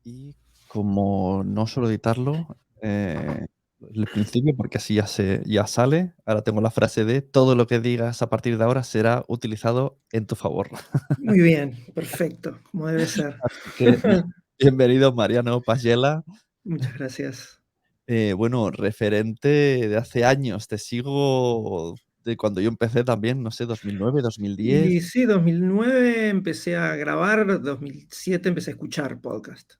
Y como no suelo editarlo, el principio, porque así ya sale. Ahora tengo la frase de: "Todo lo que digas a partir de ahora será utilizado en tu favor". Muy bien, perfecto, como debe ser. Así que bienvenido, Mariano Pasiela. Muchas gracias. Bueno, referente de hace años, te sigo de cuando yo empecé también, no sé, 2009, 2010. Y sí, 2009 empecé a grabar, 2007 empecé a escuchar podcast.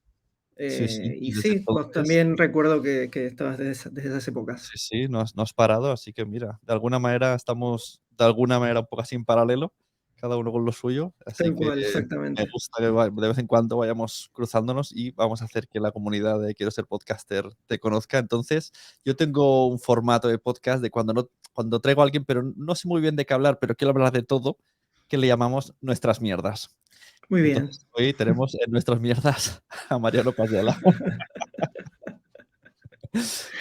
Sí, sí, Y y desde sí, vos entonces también recuerdo que estabas desde esas épocas. sí, sí, no has parado, así que mira, de alguna manera estamos, de alguna manera, un poco así en paralelo, cada uno con lo suyo, así Tal que cual, me exactamente. gusta que de vez en cuando vayamos cruzándonos y vamos a hacer que la comunidad de Quiero ser podcaster te conozca. Entonces, yo tengo un formato de podcast de cuando traigo a alguien, pero no sé muy bien de qué hablar, pero quiero hablar de todo, que le llamamos Nuestras Mierdas. Muy bien. Entonces, hoy tenemos en Nuestras Mierdas a Mariano Pasiela.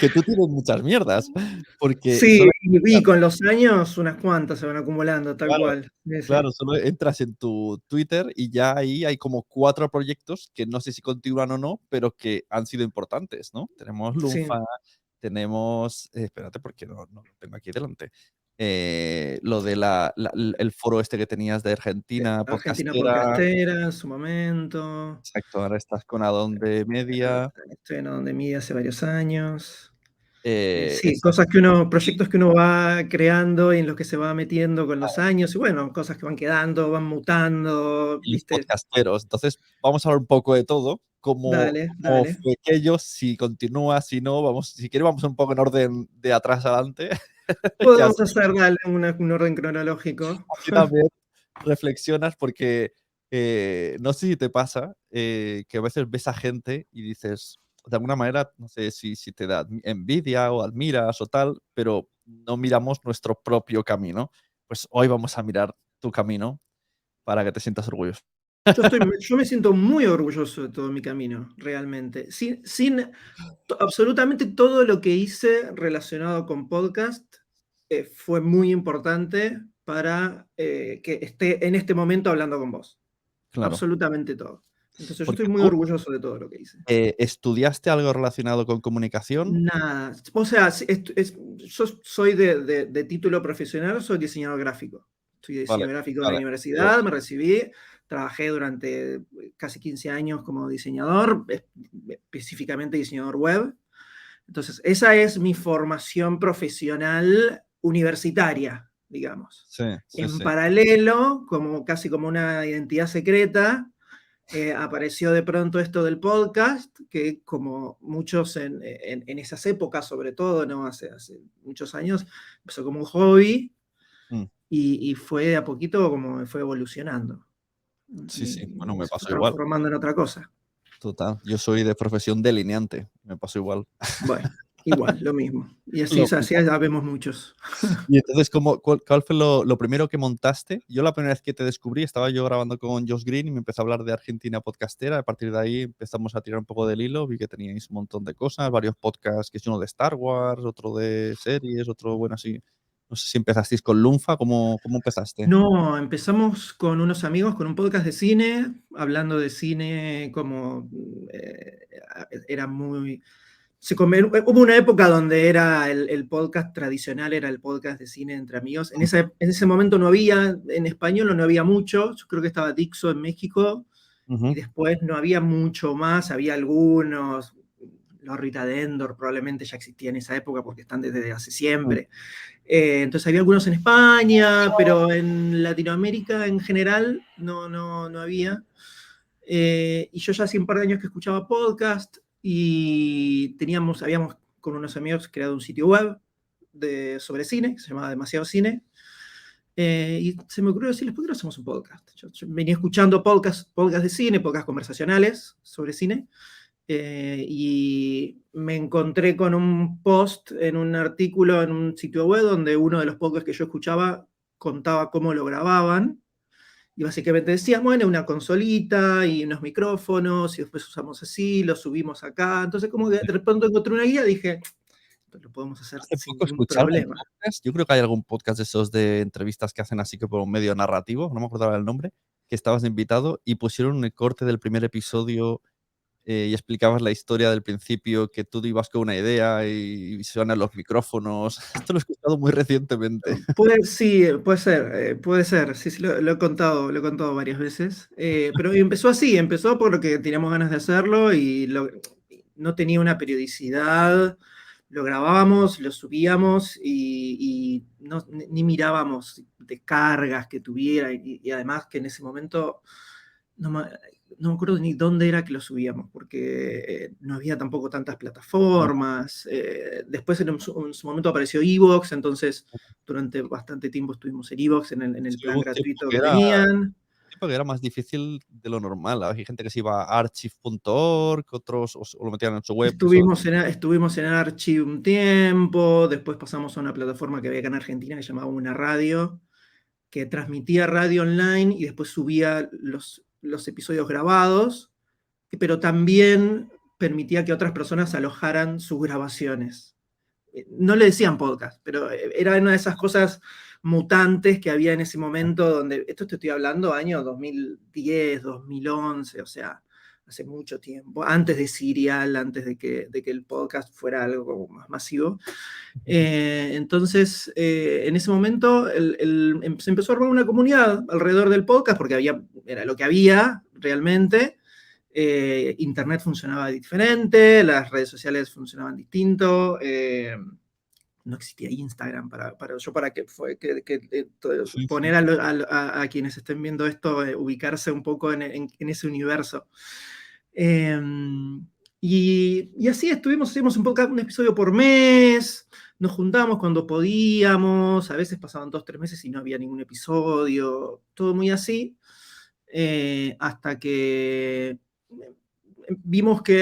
Que tú tienes muchas mierdas, porque Sí, solo y con los años unas cuantas se van acumulando, tal claro, cual. Sí, sí. claro, solo entras en tu Twitter y ya ahí hay como 4 proyectos que no sé si continúan o no, pero que han sido importantes, ¿no? Tenemos Sí. Lunfa, tenemos, espérate porque no lo tengo aquí delante. Lo de el foro este que tenías de Argentina Argentina podcastera, Podcastera en su momento. exacto, ahora estás con Adonde Media, Estoy en Donde Mide hace varios años. Sí, exacto, proyectos que uno va creando y en los que se va metiendo con los años, y bueno, cosas que van quedando, van mutando, y los ¿viste? podcasteros. Entonces, vamos a hablar un poco de todo, Dale, cómo dale. fue aquello, si continúa, si no, vamos, si quieres vamos un poco en orden de atrás adelante, que Podemos así hacer, dale, un orden cronológico. así también reflexionas porque, no sé si te pasa, que a veces ves a gente y dices, de alguna manera, no sé si te da envidia o admiras o tal, pero no miramos nuestro propio camino. Pues hoy vamos a mirar tu camino para que te sientas orgulloso. Yo me siento muy orgulloso de todo mi camino, realmente. Absolutamente todo lo que hice relacionado con podcast, fue muy importante para, que esté en este momento hablando con vos. Claro, Absolutamente todo. Entonces, yo estoy porque muy tú orgulloso de todo lo que hice. ¿estudiaste algo relacionado con comunicación? Nada, o sea, yo soy de título profesional, soy diseñador gráfico. Soy Vale, diseñador gráfico de la vale, digo, universidad, me recibí, trabajé durante casi 15 años como diseñador, específicamente diseñador web. Entonces, esa es mi formación profesional universitaria, digamos. sí, sí, En sí. paralelo, casi como una identidad secreta, apareció de pronto esto del podcast, que como muchos en esas épocas, sobre todo, ¿no? Hace muchos años, empezó como un hobby Mm, y fue de a poquito como fue evolucionando sí, sí, bueno, y me se fue pasó igual, transformando en otra cosa. total. Yo soy de profesión delineante, me pasó igual. Bueno, igual, lo mismo. Y Lo así mismo. ya vemos muchos. Y entonces, cuál fue lo primero que montaste? Yo la primera vez que te descubrí, estaba yo grabando con Josh Green y me empezó a hablar de Argentina Podcastera. A partir de ahí empezamos a tirar un poco del hilo, vi que teníais un montón de cosas, varios podcasts, que es uno de Star Wars, otro de series, otro, bueno, así. No sé si empezasteis con Lunfa, ¿cómo empezaste? No, empezamos con unos amigos con un podcast de cine, hablando de cine como era muy... hubo una época donde era el podcast tradicional, era el podcast de cine entre amigos. En ese momento no había, en español no había mucho, yo creo que estaba Dixo en México, y Ujú. después no había mucho más, había algunos, los Rita Dendor probablemente ya existía en esa época porque están desde hace Mm, siempre. Entonces había algunos en España, pero en Latinoamérica en general no había. Y yo ya hace un par de años que escuchaba podcast y habíamos con unos amigos creado un sitio web sobre cine, que se llamaba Demasiado Cine. Y se me ocurrió decirles, ¿por qué no hacemos un podcast? Yo venía escuchando podcast de cine, podcast conversacionales sobre cine, y me encontré con un post en un artículo en un sitio web donde uno de los podcasts que yo escuchaba contaba cómo lo grababan. Y básicamente decía, bueno, una consolita y unos micrófonos, y después usamos así, lo subimos acá. Entonces, como que de pronto encontré una guía, dije, esto lo podemos hacer hace sin poco ningún escuché algún problema. podcast, yo creo que hay algún podcast de esos de entrevistas que hacen así que por un medio narrativo, no me acordaba el nombre, que estabas de invitado y pusieron el corte del primer episodio. y explicabas la historia del principio, que tú ibas con una idea y suenan los micrófonos. Esto lo he escuchado muy recientemente. Sí, puede ser, sí, sí, lo he contado varias veces, pero empezó así, empezó porque teníamos ganas de hacerlo y no tenía una periodicidad, lo grabábamos, lo subíamos y ni mirábamos descargas que tuviera y además que en ese momento no me, no me acuerdo ni dónde era que lo subíamos, porque no había tampoco tantas No, plataformas. Después en su momento apareció Evox, entonces durante bastante tiempo estuvimos en Evox, en el sí, plan hubo gratuito que tenían. un tiempo que era más difícil de lo normal. Hay gente que se iba a archive.org, otros o lo metían en su web. Eso, Estuvimos en Archie un tiempo, después pasamos a una plataforma que había acá en Argentina que se llamaba Una Radio, que transmitía radio online y después subía los episodios grabados, pero también permitía que otras personas alojaran sus grabaciones. No le decían podcast, pero era una de esas cosas mutantes que había en ese momento, donde, esto te estoy hablando, año 2010, 2011, o sea, hace mucho tiempo, antes de Serial, antes de que el podcast fuera algo como más masivo. Entonces, en ese momento se empezó a armar una comunidad alrededor del podcast, porque era lo que había realmente. Internet funcionaba diferente, las redes sociales funcionaban distinto, no existía Instagram sí, sí. poner a quienes estén viendo esto, ubicarse un poco en ese universo. Eh, y así hacíamos un episodio por mes, nos juntábamos cuando podíamos, a veces pasaban 2 o 3 meses y no había ningún episodio, todo muy así, hasta que vimos que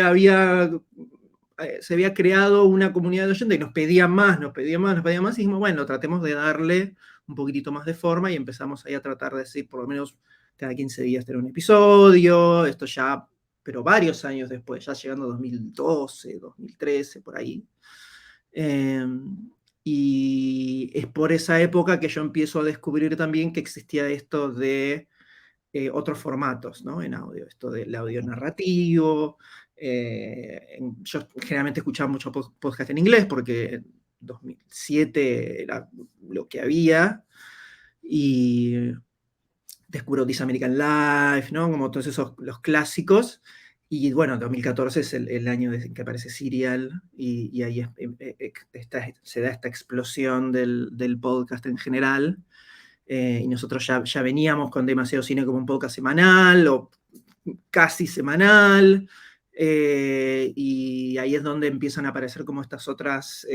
se había creado una comunidad de oyentes y nos pedían más, nos pedían más, nos pedían más, y dijimos, bueno, tratemos de darle un poquitito más de forma y empezamos ahí a tratar de decir, por lo menos cada 15 días tener un episodio, esto ya, pero varios años después, ya llegando a 2012, 2013, por ahí. Eh, y es por esa época que yo empiezo a descubrir también que existía esto de otros formatos, ¿no? En audio, esto del audio narrativo. Yo generalmente escuchaba mucho podcast en inglés porque en 2007 era lo que había y descubro This American Life, ¿no? Como todos esos, los clásicos. Y bueno, 2014 es el año en que aparece Serial y ahí se da esta explosión del podcast en general. Y nosotros ya veníamos con Demasiado Cine como un podcast semanal o casi semanal, y ahí es donde empiezan a aparecer como estas otras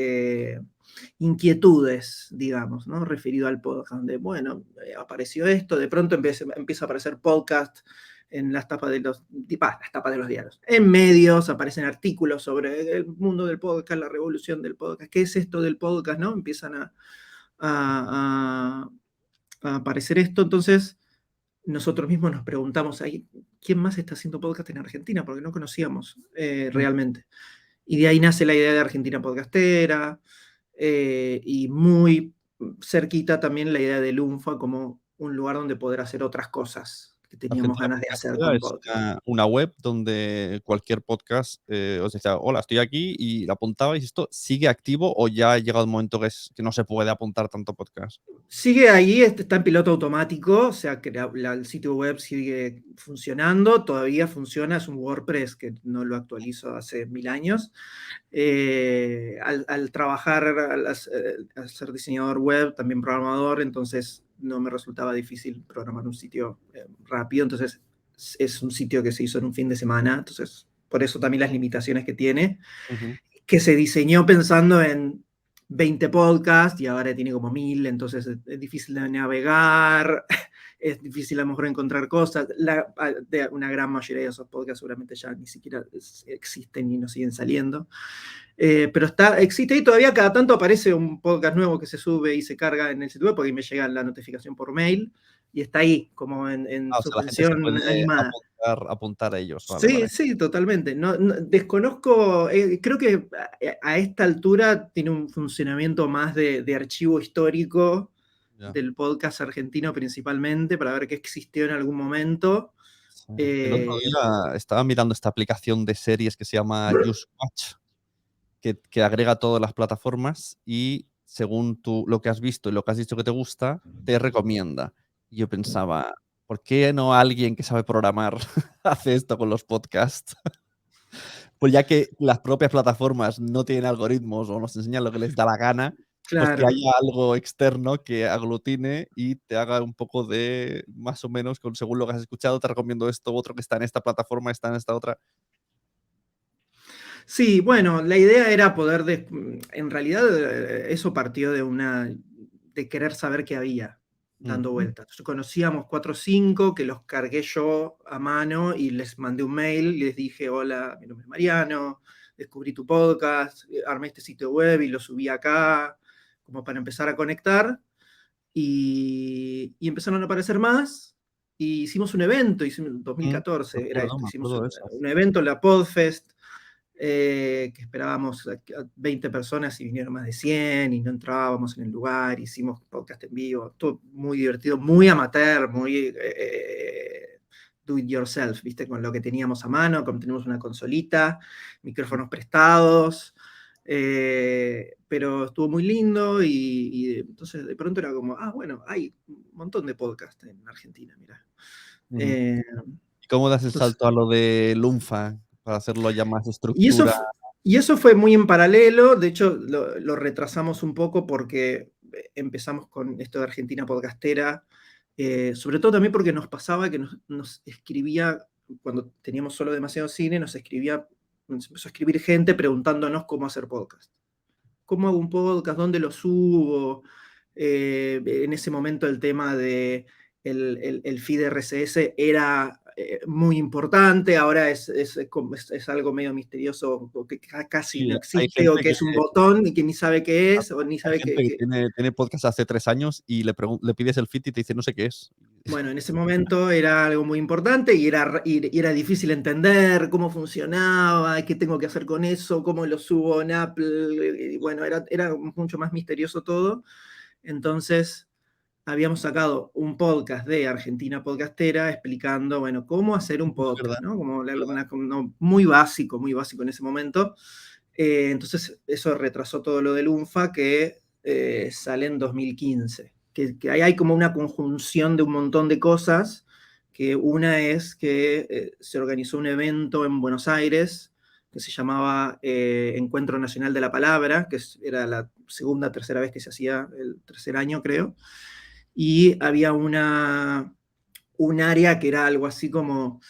inquietudes, digamos, ¿no? Referido al podcast, donde, bueno, apareció esto, de pronto empieza a aparecer podcast en las tapas las tapas de los diarios. En medios aparecen artículos sobre el mundo del podcast, la revolución del podcast, qué es esto del podcast, ¿no? Empiezan a aparecer esto, entonces nosotros mismos nos preguntamos ahí, ¿quién más está haciendo podcast en Argentina? Porque no conocíamos realmente. Y de ahí nace la idea de Argentina Podcastera, y muy cerquita también la idea de Lunfa como un lugar donde poder hacer otras cosas que teníamos Argentina ganas de hacer Podcastera con es podcast. una web donde cualquier podcast os decía, hola, estoy aquí, y la apuntabais. ¿Esto sigue activo o ya ha llegado un momento que no se puede apuntar tanto podcast? Sigue ahí, está en piloto automático, o sea que el sitio web sigue funcionando, todavía funciona, es un WordPress que no lo actualizo hace 1000 años. Al trabajar, al ser diseñador web, también programador, entonces no me resultaba difícil programar un sitio rápido, entonces es un sitio que se hizo en un fin de semana, entonces por eso también las limitaciones que tiene, Ujú. que se diseñó pensando en 20 podcasts y ahora tiene como 1000, entonces es difícil de navegar, es difícil a lo mejor encontrar cosas. Una gran mayoría de esos podcasts seguramente ya ni siquiera existen y no siguen saliendo. Pero existe y todavía cada tanto aparece un podcast nuevo que se sube y se carga en el sitio web porque me llega la notificación por mail y está ahí como en O sea, la gente se suspensión puede animada. apuntar a ellos. Vale, Sí, vale. sí, totalmente. Desconozco, creo que a esta altura tiene un funcionamiento más de archivo histórico Ya. del podcast argentino principalmente, para ver qué existió en algún momento. El otro día estaba mirando esta aplicación de series que se llama Just Watch, que agrega todas las plataformas y según lo que has visto y lo que has dicho que te gusta, te recomienda. Y yo pensaba, ¿por qué no alguien que sabe programar hace esto con los podcasts? Pues ya que las propias plataformas no tienen algoritmos o nos enseñan lo que les da la gana, pues que Claro. haya algo externo que aglutine y te haga un poco de, más o menos, según lo que has escuchado, te recomiendo esto, otro que está en esta plataforma, está en esta otra. Sí, bueno, la idea era poder, en realidad eso partió de querer saber qué había dando vueltas. Conocíamos 4 o 5 que los cargué yo a mano y les mandé un mail y les dije, hola, mi nombre es Mariano, descubrí tu podcast, armé este sitio web y lo subí acá, como para empezar a conectar. Y empezaron a aparecer más. Y hicimos un evento, hicimos en 2014, era esto, Me hicimos acuerdo de eso. un evento, la Podfest, que esperábamos a 20 personas y vinieron más de 100 y no entrábamos en el lugar, hicimos podcast en vivo, todo muy divertido, muy amateur, muy do it yourself, ¿viste? Con lo que teníamos a mano, como tenemos una consolita, micrófonos prestados, pero estuvo muy lindo y entonces de pronto era como, bueno, hay un montón de podcasts en Argentina, mira. ¿Y cómo das el salto a lo de Lunfa para hacerlo ya más Y eso, estructura? y eso fue muy en paralelo, de hecho lo retrasamos un poco porque empezamos con esto de Argentina Podcastera, sobre todo también porque nos pasaba que nos escribía, cuando teníamos solo demasiado cine, nos empezó a escribir gente preguntándonos cómo hacer podcast. ¿Cómo hago un podcast? ¿Dónde lo subo? En ese momento el tema de el feed RSS era muy importante, ahora es algo medio misterioso, que casi Sí, no hay existe, o gente que es un botón y que ni sabe qué es, o ni hay sabe gente que qué. tiene podcast hace 3 años y le pides el feed y te dice no sé qué es. Bueno, en ese momento era algo muy importante y era difícil entender cómo funcionaba, qué tengo que hacer con eso, cómo lo subo en Apple. Y bueno, era mucho más misterioso todo. Entonces, habíamos sacado un podcast de Argentina Podcastera explicando, bueno, cómo hacer un Es verdad, podcast, ¿no? es verdad. Muy básico en ese momento. Entonces, eso retrasó todo lo del UNFA, que sale en 2015. Que ahí hay como una conjunción de un montón de cosas, que una es que se organizó un evento en Buenos Aires que se llamaba Encuentro Nacional de la Palabra, que era la segunda, tercera vez que se hacía, el tercer año creo, y había un área que era algo así como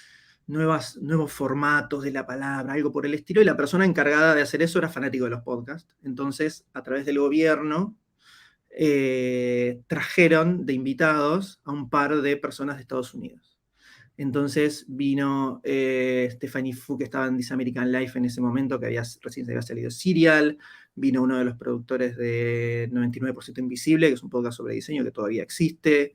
nuevos formatos de la palabra, algo por el estilo, y la persona encargada de hacer eso era fanático de los podcasts. Entonces, a través del gobierno, trajeron de invitados a un par de personas de Estados Unidos. Entonces vino Stephanie Fu, que estaba en This American Life en ese momento, que recién se había salido Serial, vino uno de los productores de 99% Invisible, que es un podcast sobre diseño que todavía existe,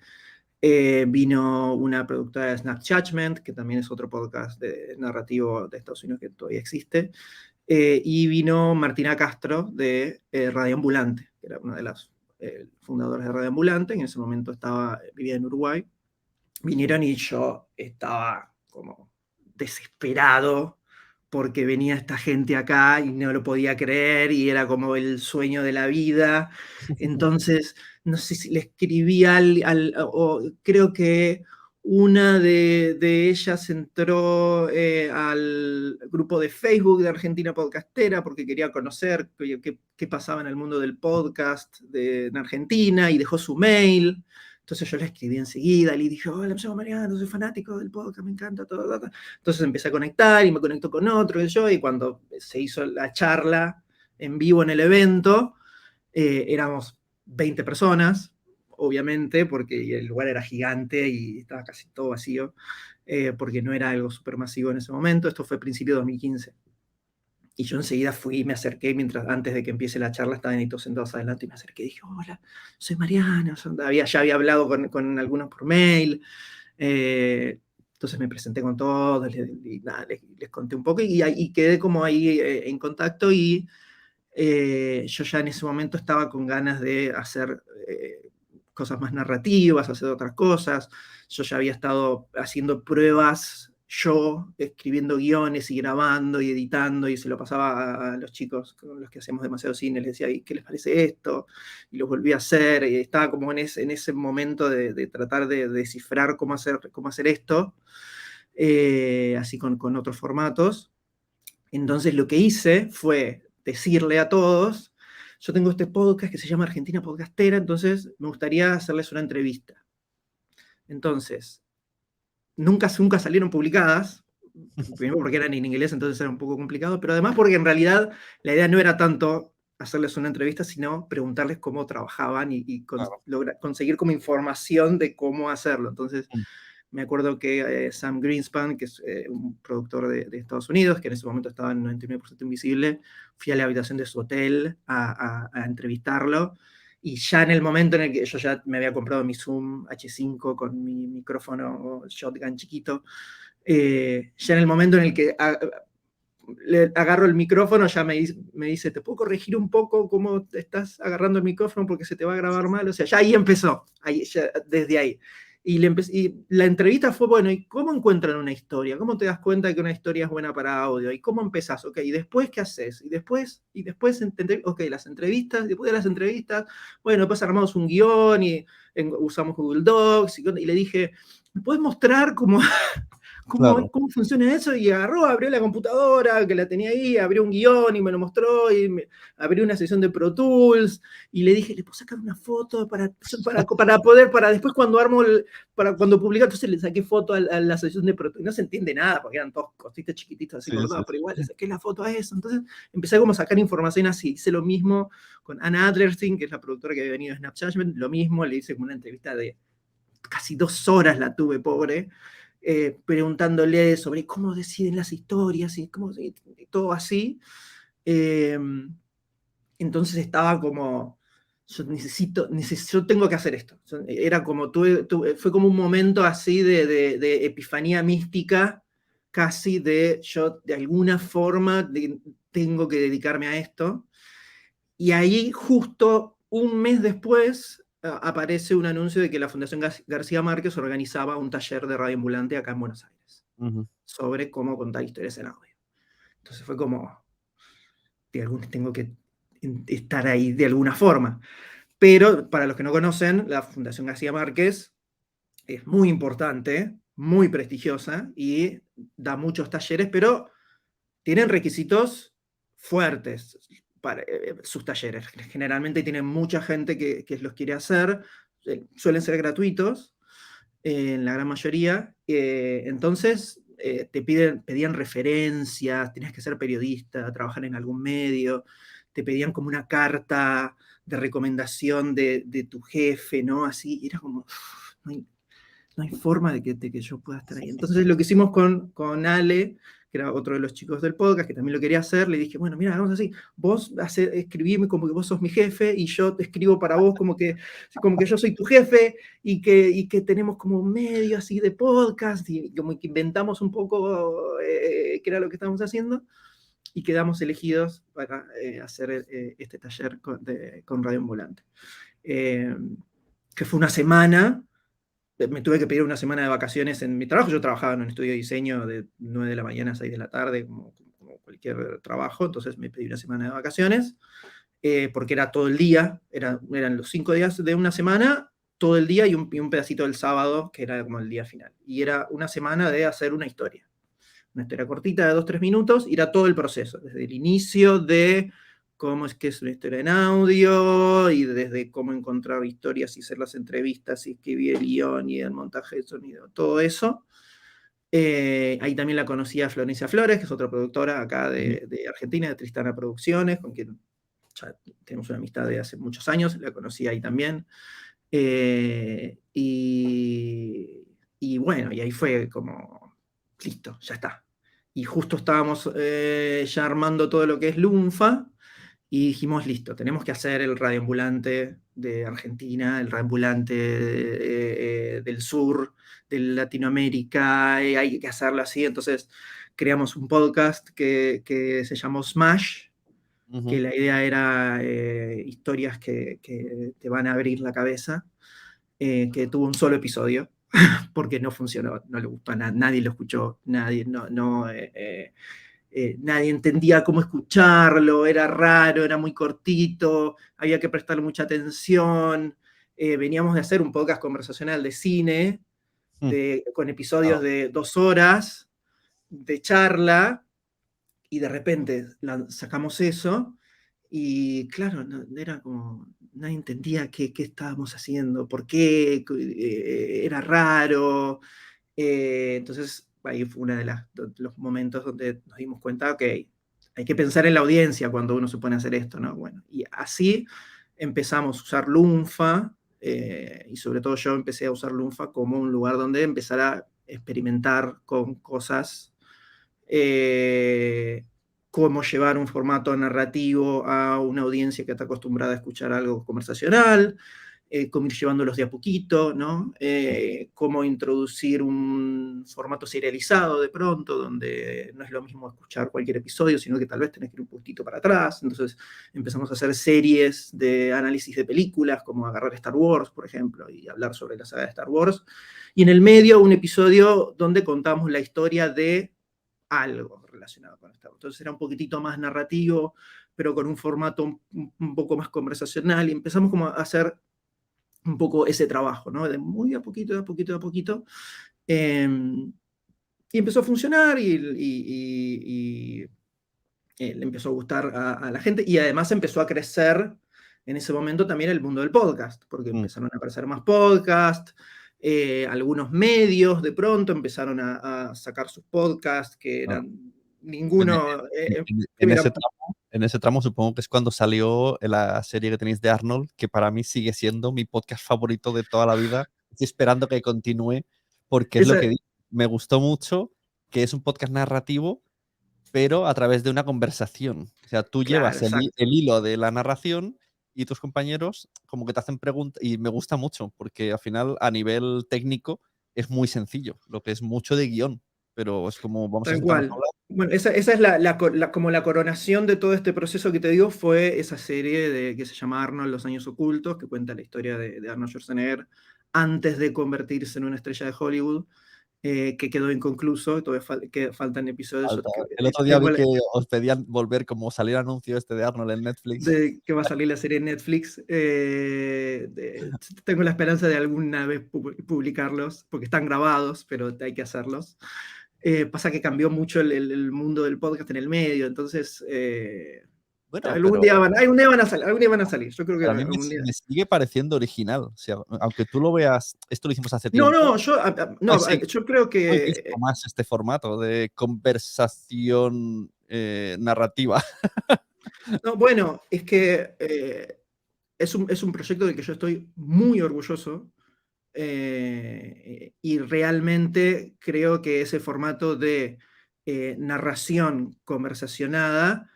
vino una productora de Snack Judgment, que también es otro podcast de narrativo de Estados Unidos que todavía existe, y vino Martina Castro de Radio Ambulante, que era una de las fundadores de Radio Ambulante, en ese momento vivía en Uruguay. Vinieron y yo estaba como desesperado porque venía esta gente acá y no lo podía creer y era como el sueño de la vida. Entonces, no sé si le escribí o creo que una de ellas entró al grupo de Facebook de Argentina Podcastera porque quería conocer qué pasaba en el mundo del podcast en Argentina y dejó su mail. Entonces yo le escribí enseguida, le dije, hola, me llamo Mariano, soy fanático del podcast, me encanta todo. Entonces empecé a conectar y me conectó con otro y cuando se hizo la charla en vivo en el evento, éramos 20 personas, obviamente, porque el lugar era gigante y estaba casi todo vacío, porque no era algo súper masivo en ese momento. Esto fue principio de 2015. Y yo enseguida me acerqué, antes de que empiece la charla, estaban ahí todos sentados adelante, y me acerqué y dije, hola, soy Mariano, ya había hablado con algunos por mail, entonces me presenté con todos, les conté un poco, y quedé como ahí en contacto, y yo ya en ese momento estaba con ganas de hacer cosas más narrativas, hacer otras cosas. Yo ya había estado haciendo pruebas yo escribiendo guiones y grabando y editando, y se lo pasaba a los chicos con los que hacíamos demasiado cine, les decía, ¿qué les parece esto? Y los volví a hacer, y estaba como en ese momento de tratar de descifrar cómo hacer esto, así con otros formatos. Entonces lo que hice fue decirle a todos, yo tengo este podcast que se llama Argentina Podcastera, entonces me gustaría hacerles una entrevista. Entonces, nunca salieron publicadas, primero porque eran en inglés, entonces era un poco complicado, pero además porque en realidad la idea no era tanto hacerles una entrevista, sino preguntarles cómo trabajaban y Claro. conseguir como información de cómo hacerlo. Entonces, Mm. me acuerdo que Sam Greenspan, que es un productor de Estados Unidos, que en ese momento estaba en 99% Invisible, fui a la habitación de su hotel a entrevistarlo. Y ya en el momento en el que yo ya me había comprado mi Zoom H5 con mi micrófono shotgun chiquito, ya en el momento en el que le agarro el micrófono, ya me dice, ¿te puedo corregir un poco cómo te estás agarrando el micrófono porque se te va a grabar mal? O sea, ya ahí empezó, desde ahí. Y la entrevista fue, bueno, ¿y cómo encuentran una historia? ¿Cómo te das cuenta que una historia es buena para audio? ¿Y cómo empezás? Ok, ¿y después qué haces? Y después ok, las entrevistas, después de las entrevistas, bueno, después armamos un guión y usamos Google Docs, y le dije, ¿me puedes mostrar Claro. cómo funciona eso? Y abrió la computadora, que la tenía ahí, abrió un guión y me lo mostró, y abrió una sesión de Pro Tools, y le dije, ¿le puedo sacar una foto para después cuando publicar? Entonces le saqué foto a la sesión de Pro Tools. No se entiende nada, porque eran todos cositas chiquititos así Sí, sí, cortados, pero igual le saqué la foto a eso. Entonces empecé como a sacar información así. Hice lo mismo con Anna Adlerstein, que es la productora que había venido de Snap Judgment, lo mismo, le hice como una entrevista de casi 2 horas, la tuve, pobre, preguntándole sobre cómo deciden las historias y todo así. Eh, entonces estaba como, yo tengo que hacer esto. Era como, fue como un momento así de epifanía mística, casi yo de alguna forma tengo que dedicarme a esto. Y ahí justo un mes después aparece un anuncio de que la Fundación García Márquez organizaba un taller de radio ambulante acá en Buenos Aires Ujú. sobre cómo contar historias en audio. Entonces fue como, tengo que estar ahí de alguna forma. Pero para los que no conocen, la Fundación García Márquez es muy importante, muy prestigiosa y da muchos talleres, pero tienen requisitos fuertes para sus talleres. Generalmente tienen mucha gente que los quiere hacer, suelen ser gratuitos en la gran mayoría. Entonces pedían referencias, tenías que ser periodista, trabajar en algún medio, te pedían como una carta de recomendación de tu jefe, ¿no? Así, era como, no hay forma de que yo pueda estar ahí. Entonces lo que hicimos con Ale, que era otro de los chicos del podcast, que también lo quería hacer, le dije, bueno, mira, vamos así, vos escribime como que vos sos mi jefe y yo te escribo para vos como que yo soy tu jefe y que tenemos como un medio así de podcast y como que inventamos un poco qué era lo que estábamos haciendo y quedamos elegidos para hacer este taller con Radio Ambulante. Que fue una semana. Me tuve que pedir una semana de vacaciones en mi trabajo. Yo trabajaba en un estudio de diseño de 9 de la mañana a 6 de la tarde, como cualquier trabajo, entonces me pedí una semana de vacaciones, porque era todo el día, eran los 5 días de una semana, todo el día y un pedacito del sábado, que era como el día final. Y era una semana de hacer una historia cortita de 2-3 minutos, y era todo el proceso, desde el inicio de cómo es que es una historia en audio, y desde cómo encontrar historias y hacer las entrevistas, y escribir el guión y el montaje de sonido, todo eso. Ahí también la conocí a Florencia Flores, que es otra productora acá de Argentina, de Tristana Producciones, con quien ya tenemos una amistad de hace muchos años, la conocí ahí también. Y bueno, y ahí fue como, listo, ya está. Y justo estábamos ya armando todo lo que es Lunfa, y dijimos, listo, tenemos que hacer el radioambulante de Argentina, el radioambulante del sur, de Latinoamérica, hay que hacerlo así. Entonces creamos un podcast que se llamó Smash, que Ujú. la idea era historias que te van a abrir la cabeza, que tuvo un solo episodio porque no funcionó, no le gustó a nadie, lo escuchó, nadie, nadie entendía cómo escucharlo, era raro, era muy cortito, había que prestarle mucha atención. Veníamos de hacer un podcast conversacional de cine, Mm, con episodios claro. de 2 horas de charla, y de repente sacamos eso, y claro, era como, nadie entendía qué estábamos haciendo, por qué, era raro. Entonces, ahí fue uno de los momentos donde nos dimos cuenta que hay que pensar en la audiencia cuando uno se pone a hacer esto, ¿no? Bueno, y así empezamos a usar Lunfa, y sobre todo yo empecé a usar Lunfa como un lugar donde empezar a experimentar con cosas, eh, cómo llevar un formato narrativo a una audiencia que está acostumbrada a escuchar algo conversacional, cómo ir llevándolos de a poquito, ¿no? Cómo introducir un formato serializado de pronto, donde no es lo mismo escuchar cualquier episodio, sino que tal vez tenés que ir un poquitito para atrás. Entonces empezamos a hacer series de análisis de películas, como agarrar Star Wars, por ejemplo, y hablar sobre la saga de Star Wars. Y en el medio un episodio donde contamos la historia de algo relacionado con Star Wars. Entonces era un poquitito más narrativo, pero con un formato un poco más conversacional, y empezamos como a hacer un poco ese trabajo, ¿no? De muy a poquito, de a poquito, de a poquito. Eh, y empezó a funcionar, le empezó a gustar a la gente, y además empezó a crecer en ese momento también el mundo del podcast, porque Mm. empezaron a aparecer más podcasts, algunos medios de pronto empezaron a sacar sus podcasts, que Claro. eran En, ninguno, ese en ese tramo supongo que es cuando salió la serie que tenéis de Arnold, que para mí sigue siendo mi podcast favorito de toda la vida. Estoy esperando que continúe, porque es lo que esa, digo. Me gustó mucho, que es un podcast narrativo, pero a través de una conversación. O sea, tú claro, llevas exacto. el hilo de la narración y tus compañeros como que te hacen preguntas, y me gusta mucho, porque al final a nivel técnico es muy sencillo, lo que es mucho de guión, pero es como vamos a Tal sentarnos a cual. hablar. Bueno, esa es como la coronación de todo este proceso que te digo, fue esa serie que se llama Arnold, Los Años Ocultos, que cuenta la historia de Arnold Schwarzenegger antes de convertirse en una estrella de Hollywood, que quedó inconcluso, todavía que faltan episodios. Falta. El otro día vi que os pedían volver, como salir anuncio este de Arnold en Netflix. de que va a salir la serie en Netflix. Tengo la esperanza de alguna vez publicarlos, porque están grabados, pero hay que hacerlos. Pasa que cambió mucho el mundo del podcast en el medio, entonces Bueno, algún pero día van a salir, algún día van a salir. Yo creo que a mí algún día. me sigue pareciendo original. O sea, aunque tú lo veas, esto lo hicimos hace No, tiempo, no, no, no, yo creo no he que visto más este formato de conversación narrativa. no, bueno, es que es un proyecto del que yo estoy muy orgulloso, y realmente creo que ese formato de narración conversacionada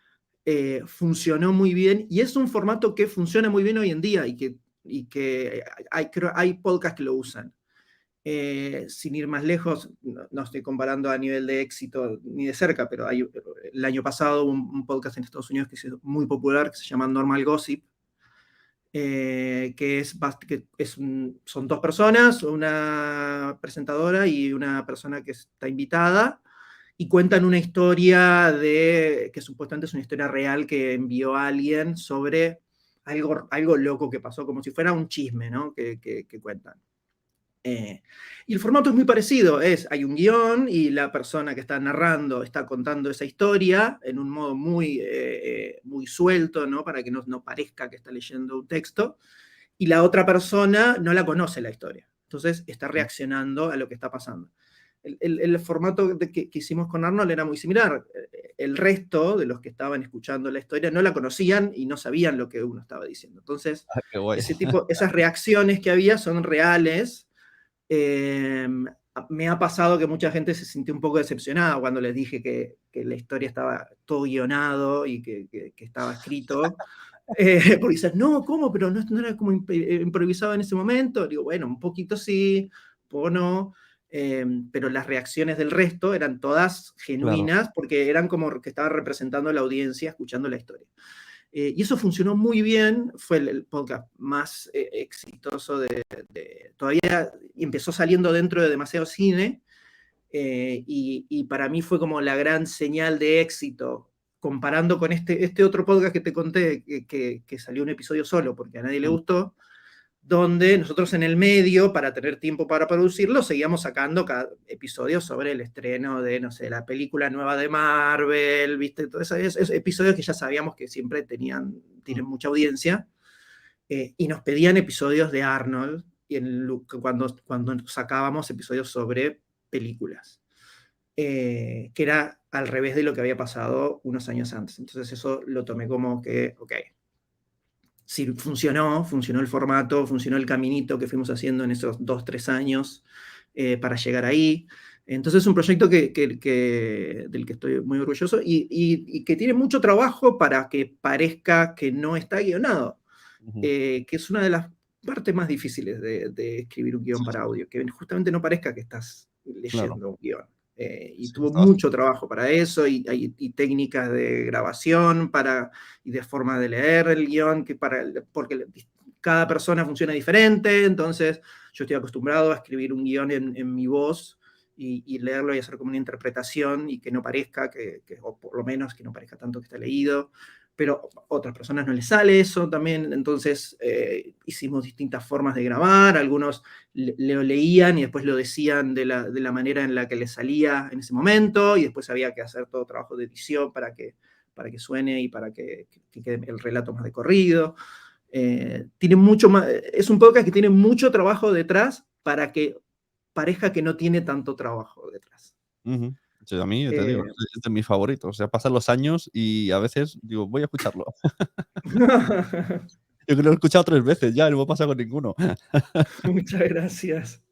funcionó muy bien, y es un formato que funciona muy bien hoy en día, y que hay podcasts que lo usan. Sin ir más lejos, no estoy comparando a nivel de éxito ni de cerca, pero el año pasado hubo un podcast en Estados Unidos que es muy popular, que se llama Normal Gossip, son 2 personas, una presentadora y una persona que está invitada, y cuentan una historia que supuestamente es una historia real que envió alguien sobre algo loco que pasó, como si fuera un chisme, ¿no? Que cuentan. Y el formato es muy parecido, hay un guión y la persona que está narrando está contando esa historia en un modo muy suelto, ¿no? Para que no parezca que está leyendo un texto, y la otra persona no la conoce la historia, entonces está reaccionando a lo que está pasando. El formato que hicimos con Arnold era muy similar. El resto de los que estaban escuchando la historia no la conocían y no sabían lo que uno estaba diciendo. Entonces, Ah, qué guay. esas reacciones que había son reales. Eh, Me ha pasado que mucha gente se sintió un poco decepcionada cuando les dije que la historia estaba todo guionado y que estaba escrito. Porque dices, no, ¿cómo? Pero no era como improvisado en ese momento. Digo, bueno, un poquito sí, un poco no. Pero las reacciones del resto eran todas Claro. genuinas, porque eran como que estaban representando a la audiencia escuchando la historia. Y eso funcionó muy bien, fue el podcast más exitoso todavía empezó saliendo dentro de Demasiado Cine, y para mí fue como la gran señal de éxito, comparando con este otro podcast que te conté, que salió un episodio solo porque a nadie le gustó, donde nosotros en el medio, para tener tiempo para producirlo, seguíamos sacando cada episodio sobre el estreno de, no sé, la película nueva de Marvel, ¿viste? Todos esos episodios que ya sabíamos que siempre tienen mucha audiencia, y nos pedían episodios de Arnold, y cuando sacábamos episodios sobre películas, que era al revés de lo que había pasado unos años antes. Entonces eso lo tomé como que, ok, sí, funcionó el formato, funcionó el caminito que fuimos haciendo en esos 2-3 años para llegar ahí. Entonces es un proyecto del que estoy muy orgulloso y que tiene mucho trabajo para que parezca que no está guionado, que es una de las partes más difíciles de escribir un guión para audio, que justamente no parezca que estás leyendo un guión. Y tuvo mucho trabajo para eso, y técnicas de grabación y de forma de leer el guión, porque cada persona funciona diferente. Entonces yo estoy acostumbrado a escribir un guión en mi voz y leerlo y hacer como una interpretación, y que no parezca o por lo menos que no parezca tanto que está leído, pero a otras personas no les sale eso también. Entonces hicimos distintas formas de grabar, algunos lo leían y después lo decían de la manera en la que les salía en ese momento, y después había que hacer todo trabajo de edición para que suene y para que quede el relato más de corrido. Tiene mucho más, es un podcast que tiene mucho trabajo detrás para que parezca que no tiene tanto trabajo detrás. Sí, a mí, te digo, es de mis favoritos. O sea, pasan los años y a veces digo, voy a escucharlo. Yo creo que lo he escuchado 3 veces ya, no me ha pasado con ninguno. Muchas gracias.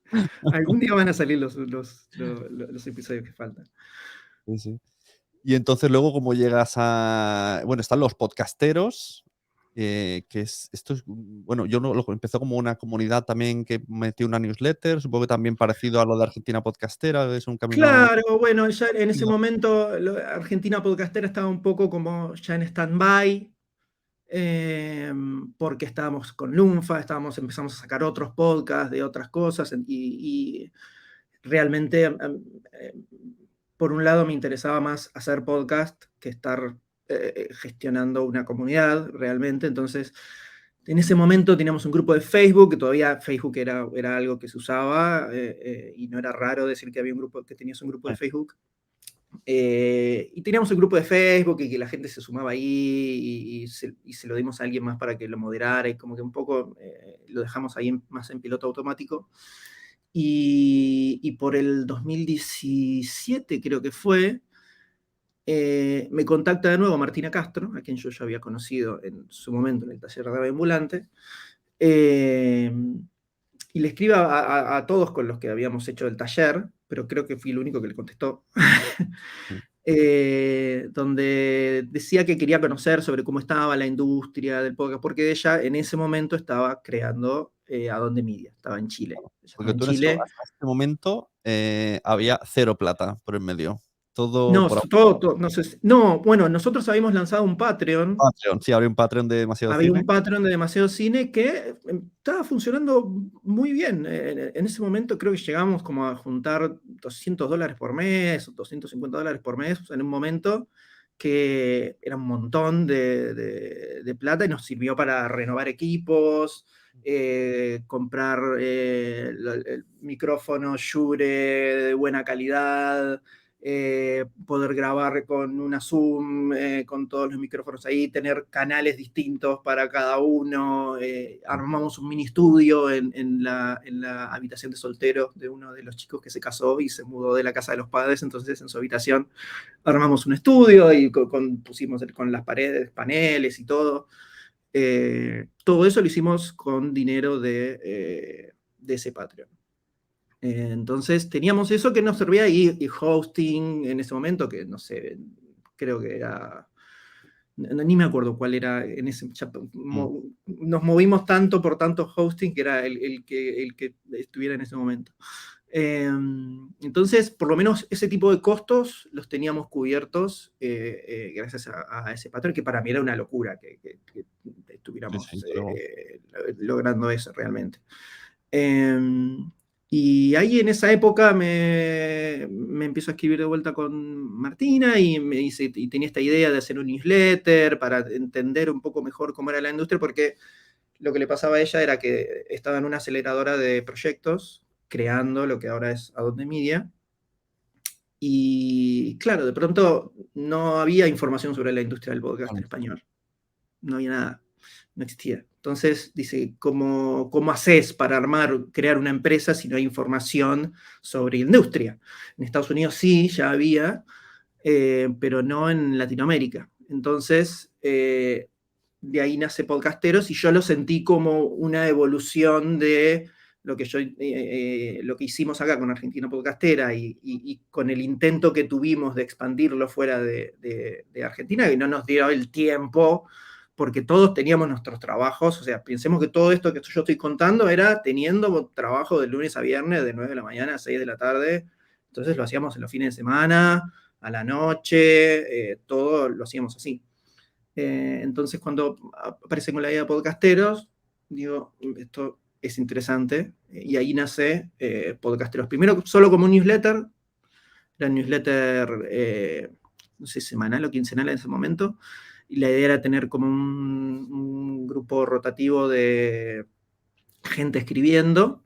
Algún día van a salir los episodios que faltan. Sí, sí. Y entonces luego, ¿cómo llegas a...? Bueno, están los podcasteros, esto es, bueno, yo lo empezó como una comunidad también que metió una newsletter, supongo que también parecido a lo de Argentina Podcastera, es un camino... Claro, bueno, ya en ese momento Argentina Podcastera estaba un poco como ya en stand-by, porque estábamos con Lunfa, empezamos a sacar otros podcasts de otras cosas, y realmente, por un lado, me interesaba más hacer podcast que estar gestionando una comunidad realmente. Entonces, en ese momento teníamos un grupo de Facebook, que todavía Facebook era algo que se usaba, y no era raro decir que tenías un grupo de Facebook. Y teníamos un grupo de Facebook y que la gente se sumaba ahí, y se lo dimos a alguien más para que lo moderara, y como que un poco lo dejamos ahí más en piloto automático. Y por el 2017 creo que fue, me contacta de nuevo Martina Castro, a quien yo ya había conocido en su momento en el taller de radio ambulante, y le escribo a todos con los que habíamos hecho el taller, pero creo que fui el único que le contestó, donde decía que quería conocer sobre cómo estaba la industria del podcast, porque ella en ese momento estaba creando Adonde Media, estaba en Chile. Porque tú hasta este momento había 0 plata por el medio. Todo No, por no sé no, bueno, nosotros habíamos lanzado un Patreon. Patreon. Sí, había un Patreon de Demasiado Había Cine. un Patreon de Demasiado Cine que estaba funcionando muy bien. En ese momento creo que llegamos como a juntar $200 por mes, o $250 por mes, en un momento que era un montón de plata, y nos sirvió para renovar equipos, comprar el micrófono Shure de buena calidad, poder grabar con una Zoom, con todos los micrófonos ahí, tener canales distintos para cada uno. Armamos un mini estudio en la habitación de soltero de uno de los chicos que se casó y se mudó de la casa de los padres. Entonces en su habitación armamos un estudio y pusimos con las paredes paneles y todo. Todo eso lo hicimos con dinero de ese Patreon. Entonces teníamos eso que nos servía, y hosting en ese momento, que no sé, creo que era, ni me acuerdo cuál era en ese, nos movimos tanto por tanto hosting que era el que estuviera en ese momento. Entonces, por lo menos ese tipo de costos los teníamos cubiertos gracias a ese patrón, que para mí era una locura que Sí, estuviéramos sí, pero logrando eso realmente. Y ahí en esa época me empiezo a escribir de vuelta con Martina y tenía esta idea de hacer un newsletter para entender un poco mejor cómo era la industria, porque lo que le pasaba a ella era que estaba en una aceleradora de proyectos creando lo que ahora es Adonde Media. Y claro, de pronto no había información sobre la industria del podcast en bueno, español. No había nada, no existía. Entonces dice, ¿cómo haces para crear una empresa si no hay información sobre industria? En Estados Unidos sí, ya había, pero no en Latinoamérica. Entonces, de ahí nace Podcasteros y yo lo sentí como una evolución de lo que hicimos acá con Argentina Podcastera y con el intento que tuvimos de expandirlo fuera de Argentina, que no nos dio el tiempo, porque todos teníamos nuestros trabajos. O sea, pensemos que todo esto que yo estoy contando era teniendo trabajo de lunes a viernes, de 9 de la mañana a 6 de la tarde. Entonces lo hacíamos en los fines de semana, a la noche, todo lo hacíamos así. Entonces, cuando aparecen con la idea de podcasteros, digo, esto es interesante. Y ahí nace Podcasteros. Primero, solo como un newsletter. Era un newsletter, no sé, semanal o quincenal en ese momento. Y la idea era tener como un grupo rotativo de gente escribiendo.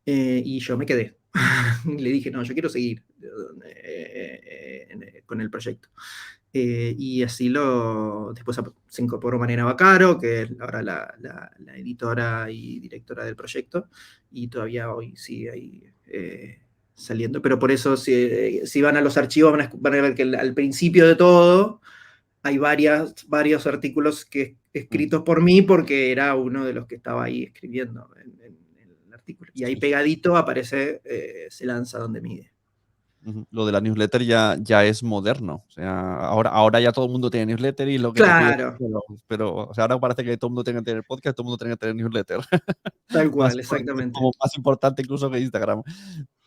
Y yo me quedé. Y le dije, no, yo quiero seguir con el proyecto. Y así después se incorporó Mariana Bacaro, que es ahora la editora y directora del proyecto, y todavía hoy sigue ahí saliendo. Pero por eso, si van a los archivos, van a ver que al principio de todo hay varios artículos escritos por mí, porque era uno de los que estaba ahí escribiendo en el artículo. Y ahí sí, sí. pegadito aparece, se lanza donde mide. Ujú. Lo de la newsletter ya es moderno. O sea, ahora ya todo el mundo tiene newsletter y lo que te pide. Claro, Pero o sea, ahora parece que todo el mundo tiene que tener podcast, todo el mundo tiene que tener newsletter. tal Más, cual, es exactamente. como más importante incluso que Instagram.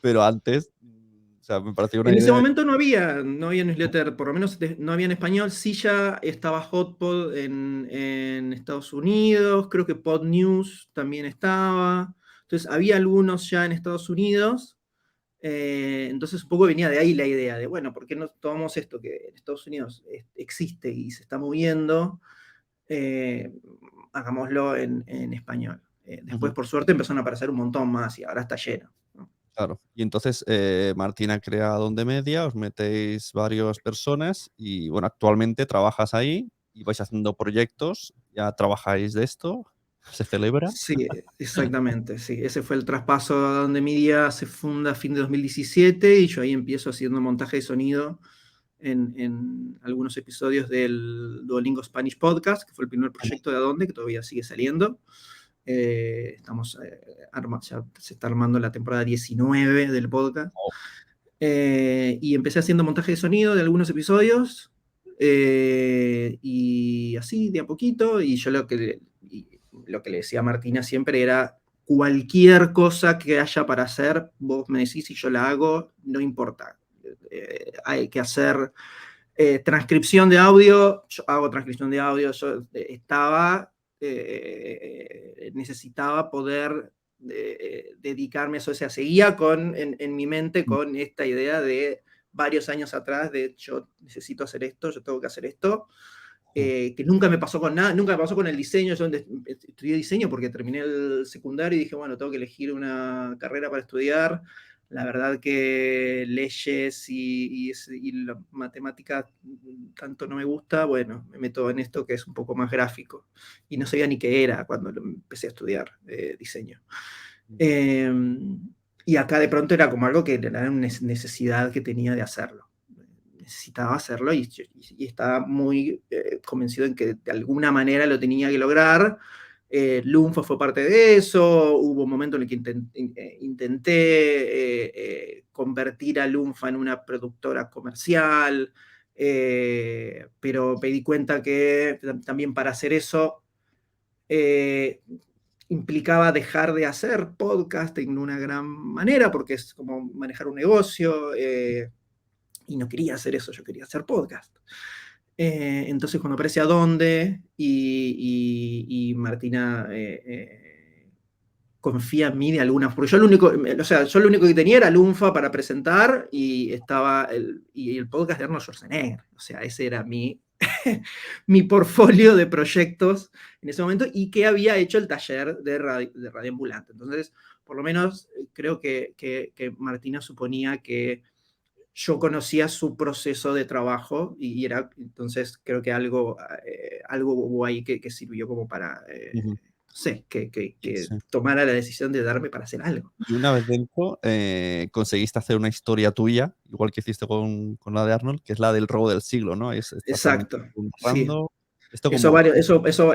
Pero antes, o sea, me pareció una En ese idea. momento no había newsletter, por lo menos no había en español. Sí, ya estaba HotPod en Estados Unidos, creo que Pod News también estaba. Entonces había algunos ya en Estados Unidos. Entonces un poco venía de ahí la idea de, bueno, ¿por qué no tomamos esto que en Estados Unidos existe y se está moviendo? eh, Hagámoslo en español. Después, Ujú. por suerte, empezaron a aparecer un montón más y ahora está lleno, ¿no? Claro. Y entonces Martina crea Donde Media, os metéis varias personas y bueno, actualmente trabajas ahí y vais haciendo proyectos, ya trabajáis de esto, se celebra. Sí, exactamente, sí. Ese fue el traspaso a donde Media se funda a fin de 2017 y yo ahí empiezo haciendo montaje de sonido en algunos episodios del Duolingo Spanish Podcast, que fue el primer Ujú. proyecto de Adonde, que todavía sigue saliendo. Ya se está armando la temporada 19 del podcast. Oh, Y empecé haciendo montaje de sonido de algunos episodios, y así, de a poquito. Y yo lo que le decía a Martina siempre era, cualquier cosa que haya para hacer, vos me decís y yo la hago, no importa. Hay que hacer transcripción de audio, yo hago transcripción de audio. Yo necesitaba poder dedicarme a eso. O sea, seguía en mi mente mm, con esta idea de varios años atrás de, yo necesito hacer esto, yo tengo que hacer esto. mm, Que nunca me pasó con nada, nunca me pasó con el diseño. Yo estudié diseño porque terminé el secundario y dije, bueno, tengo que elegir una carrera para estudiar. La verdad que leyes y la matemática tanto no me gusta. Bueno, me meto en esto que es un poco más gráfico. Y no sabía ni qué era cuando empecé a estudiar diseño. mm, Eh, y acá de pronto era como algo que era una necesidad que tenía de hacerlo. Necesitaba hacerlo y estaba muy convencido en que de alguna manera lo tenía que lograr. Lunfa fue parte de eso. Hubo un momento en el que intenté convertir a Lunfa en una productora comercial, pero me di cuenta que también para hacer eso, eh, implicaba dejar de hacer podcast en una gran manera, porque es como manejar un negocio, y no quería hacer eso, yo quería hacer podcast. Entonces cuando aparece A Dónde y Martina confía en mí de alguna forma, porque yo lo único que tenía era Lunfa para presentar y estaba el podcast de Arnold Schwarzenegger, o sea, ese era mi portfolio de proyectos en ese momento y que había hecho el taller de radio ambulante. Entonces, por lo menos creo que Martina suponía que yo conocía su proceso de trabajo y era, entonces creo que algo hubo ahí que sirvió como para, Ujú. no sé, que Sí. tomara la decisión de darme para hacer algo. Y una vez dentro, conseguiste hacer una historia tuya, igual que hiciste con la de Arnold, que es la del robo del siglo, ¿no? Estás ahí Exacto, sí. narrando. Esto como.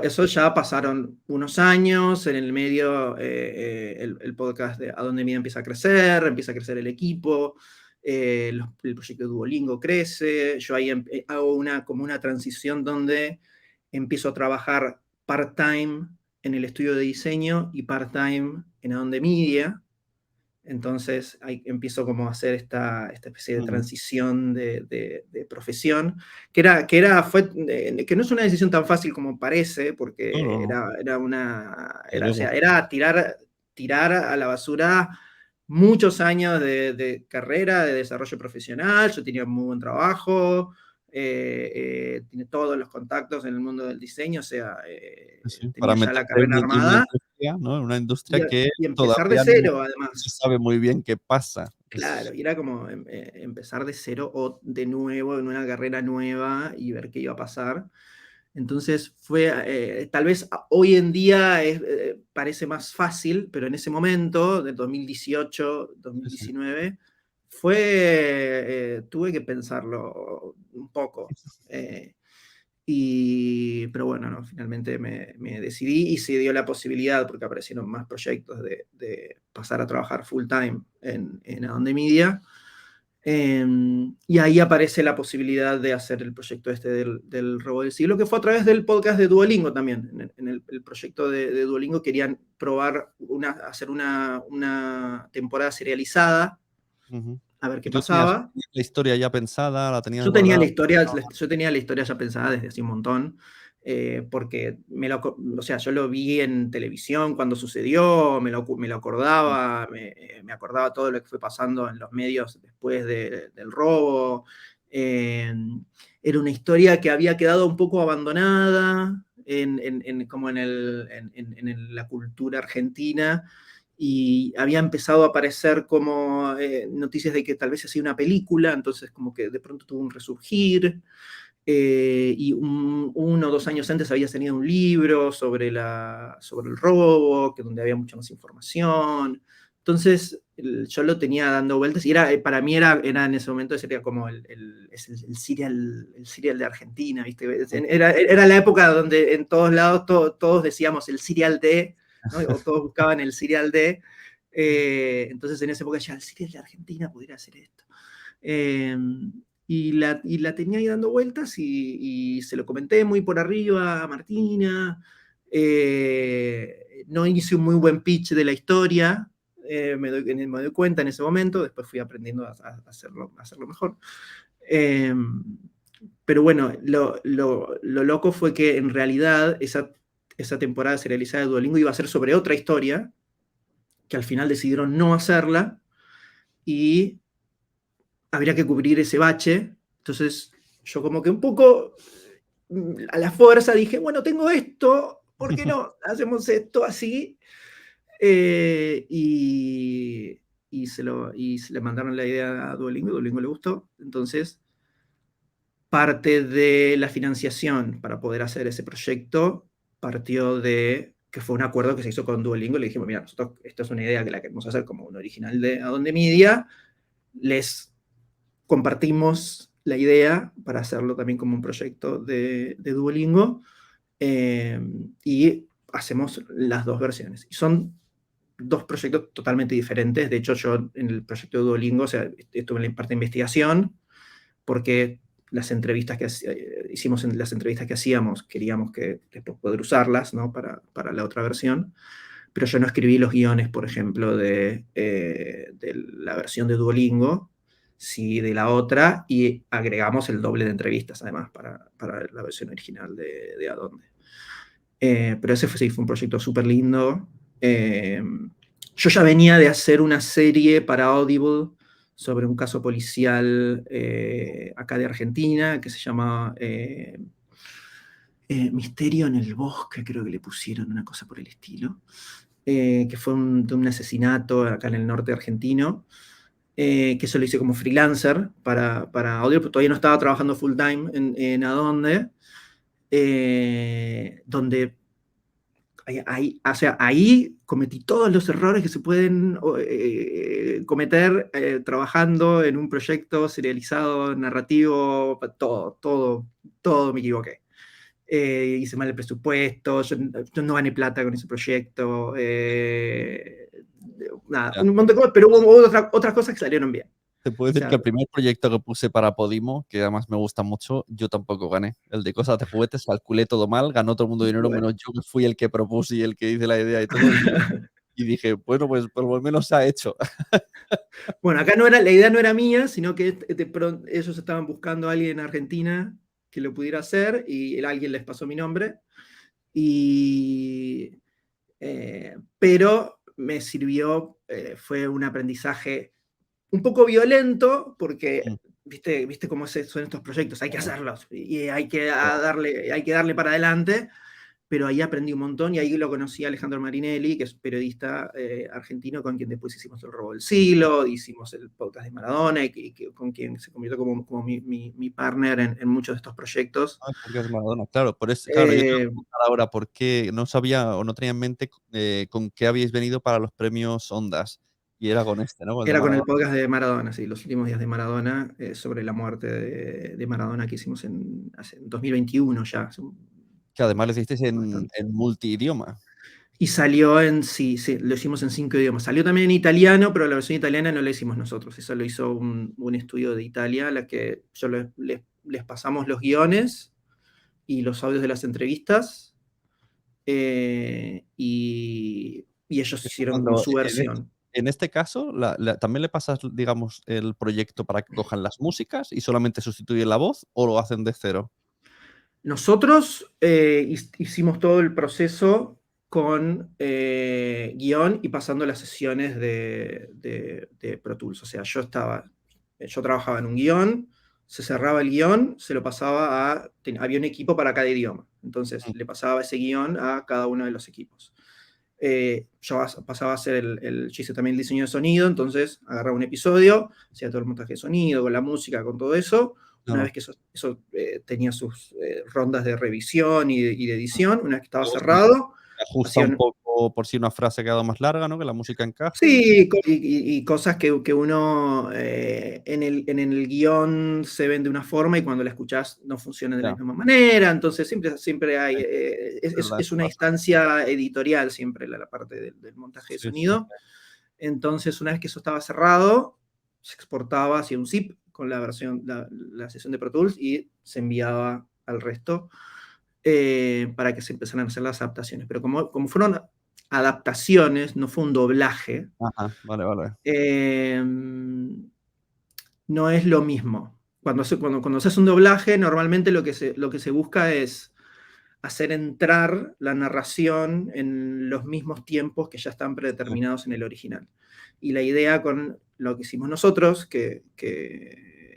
Eso ya pasaron unos años, en el medio el podcast de A Dónde Mide empieza a crecer el equipo, el proyecto de Duolingo crece, yo ahí hago como una transición donde empiezo a trabajar part-time en el estudio de diseño y part-time en A Dónde Media. Entonces ahí empiezo como a hacer esta especie de Ujú. transición de profesión, que no es una decisión tan fácil como parece, No, no, porque no, desde o sea, luego. era tirar a la basura muchos años de carrera, de desarrollo profesional. Yo tenía muy buen trabajo, tiene todos los contactos en el mundo del diseño, o sea, Sí, para tenía ya la meterte carrera en una armada industria, ¿no? En una industria que y empezar de todavía no cero, se además. sabe muy bien qué pasa. Claro, y era como empezar de cero o de nuevo en una carrera nueva y ver qué iba a pasar. Entonces fue, tal vez hoy en día parece más fácil, pero en ese momento, del 2018, Sí, sí. 2019, tuve que pensarlo un poco. eh, pero bueno, no, finalmente me decidí y se dio la posibilidad, porque aparecieron más proyectos de pasar a trabajar full time en Adonde Media. Y ahí aparece la posibilidad de hacer el proyecto este del robo del siglo, que fue a través del podcast de Duolingo también. En el proyecto de Duolingo querían probar hacer una temporada serializada, Ujú. a ver qué ¿Y tú tenías pasaba. la historia ya pensada, la tenías Yo tenía guardada? la historia, yo tenía la historia ya pensada desde hace un montón, porque o sea, yo lo vi en televisión cuando sucedió, me lo acordaba, me acordaba todo lo que fue pasando en los medios después del robo. Eh, Era una historia que había quedado un poco abandonada como en la cultura argentina y había empezado a aparecer como noticias de que tal vez se hacía una película, entonces como que de pronto tuvo un resurgir, y 1 o 2 años antes había tenido un libro sobre el robo, donde había mucha más información. Entonces yo lo tenía dando vueltas y para mí era en ese momento sería como el serial de Argentina, ¿viste? Era la época donde en todos lados todos decíamos el serial de, ¿no? O todos buscaban el serial de. Entonces en esa época ya el serial de Argentina pudiera hacer esto. Eh, y la tenía ahí dando vueltas y se lo comenté muy por arriba a Martina. No hice un muy buen pitch de la historia, me doy cuenta en ese momento, después fui aprendiendo a hacerlo mejor. Eh, pero bueno, lo loco fue que en realidad esa temporada serializada de Duolingo iba a ser sobre otra historia, que al final decidieron no hacerla y habría que cubrir ese bache. Entonces yo como que un poco a la fuerza dije, bueno, tengo esto, ¿por qué no? Hacemos esto así. Eh, y, y se le mandaron la idea a Duolingo, Duolingo le gustó. Entonces, parte de la financiación para poder hacer ese proyecto partió de que fue un acuerdo que se hizo con Duolingo. Le dijimos, mira, nosotros, esto es una idea que la queremos hacer como un original de Adonde Media. Les compartimos la idea para hacerlo también como un proyecto de Duolingo, y hacemos las dos versiones. Y son dos proyectos totalmente diferentes. De hecho, yo en el proyecto de Duolingo, o sea, estuve en la parte de investigación, porque las entrevistas que hicimos en las entrevistas que hacíamos, queríamos que después poder usarlas, ¿no? Para la otra versión. pero yo no escribí los guiones, por ejemplo, de la versión de Duolingo, sí de la otra, y agregamos el doble de entrevistas, además, para la versión original de Adonde. Pero ese sí, fue un proyecto súper lindo. Yo ya venía de hacer una serie para Audible sobre un caso policial acá de Argentina, que se llama Misterio en el Bosque, creo que le pusieron una cosa por el estilo, que fue de un asesinato acá en el norte argentino, que eso lo hice como freelancer para Audible, pero todavía no estaba trabajando full time en Adonde, donde o sea, ahí cometí todos los errores que se pueden cometer trabajando en un proyecto serializado, narrativo, todo me equivoqué. Hice mal el presupuesto, yo no gané plata con ese proyecto, nada, Ya. un montón de cosas, pero hubo otras cosas que salieron bien. Te puedo O decir sea, que el primer proyecto que puse para Podimo, que además me gusta mucho, yo tampoco gané. El de cosas de juguetes, calculé todo mal, ganó todo el mundo dinero, bueno. menos yo, que fui el que propuse y el que hice la idea y todo. Y dije, bueno, pues por lo menos se ha hecho. Bueno, acá no era, la idea no era mía, sino que ellos estaban buscando a alguien en Argentina que lo pudiera hacer y alguien les pasó mi nombre. Y, pero me sirvió, fue un aprendizaje un poco violento porque viste cómo son estos proyectos, hay que hacerlos y hay que darle para adelante, pero ahí aprendí un montón y ahí lo conocí a Alejandro Marinelli, que es periodista argentino con quien después hicimos El Robo del Siglo, hicimos el podcast de Maradona y con quien se convirtió como mi partner en muchos de estos proyectos. Ah, porque es Maradona, claro, por eso, claro, yo te voy a Eh, preguntar ahora por qué no sabía o no tenía en mente con qué habíais venido para los premios Ondas. Y era con este, ¿no? Con el de Era con el Maradona. podcast de Maradona, sí, los últimos días de Maradona, sobre la muerte de Maradona que hicimos en 2021 ya, Que además lo hicisteis bastante. en multidioma. Y salió sí, lo hicimos en 5 idiomas. Salió también en italiano, pero la versión italiana no la hicimos nosotros. Eso lo hizo un estudio de Italia, a la que yo les pasamos los guiones y los audios de las entrevistas. Y ellos Eso hicieron como cuando, su versión. en este caso, ¿también le pasas, digamos, el proyecto para que cojan las músicas y solamente sustituyen la voz o lo hacen de cero? Nosotros hicimos todo el proceso con guión y pasando las sesiones de Pro Tools. O sea, yo trabajaba en un guión, se cerraba el guión, se lo pasaba había un equipo para cada idioma. Entonces le pasaba ese guión a cada uno de los equipos. Yo pasaba a hacer yo hice también el diseño de sonido, entonces agarraba un episodio, hacía todo el montaje de sonido, con la música, con todo eso. No, Una no. vez que eso tenía sus rondas de revisión y de edición, una vez que estaba Luego cerrado, se ajusta un hacían, poco por si una frase ha quedado más larga, ¿no? Que la música encaje. sí, y cosas que uno en el guión se ven de una forma y cuando la escuchás no funcionan de la Ya, misma manera, entonces siempre hay, sí, es verdad, es eso una pasa. instancia editorial siempre la parte del montaje de Sí, sí. sonido. Entonces, una vez que eso estaba cerrado, se exportaba hacia un zip con la sesión de Pro Tools y se enviaba al resto para que se empezaran a hacer las adaptaciones. Pero como fueron adaptaciones, no fue un doblaje, Ajá, vale, vale. no es lo mismo. Cuando se hace un doblaje, normalmente lo que se busca es hacer entrar la narración en los mismos tiempos que ya están Sí. predeterminados en el original. Y la idea con lo que hicimos nosotros, que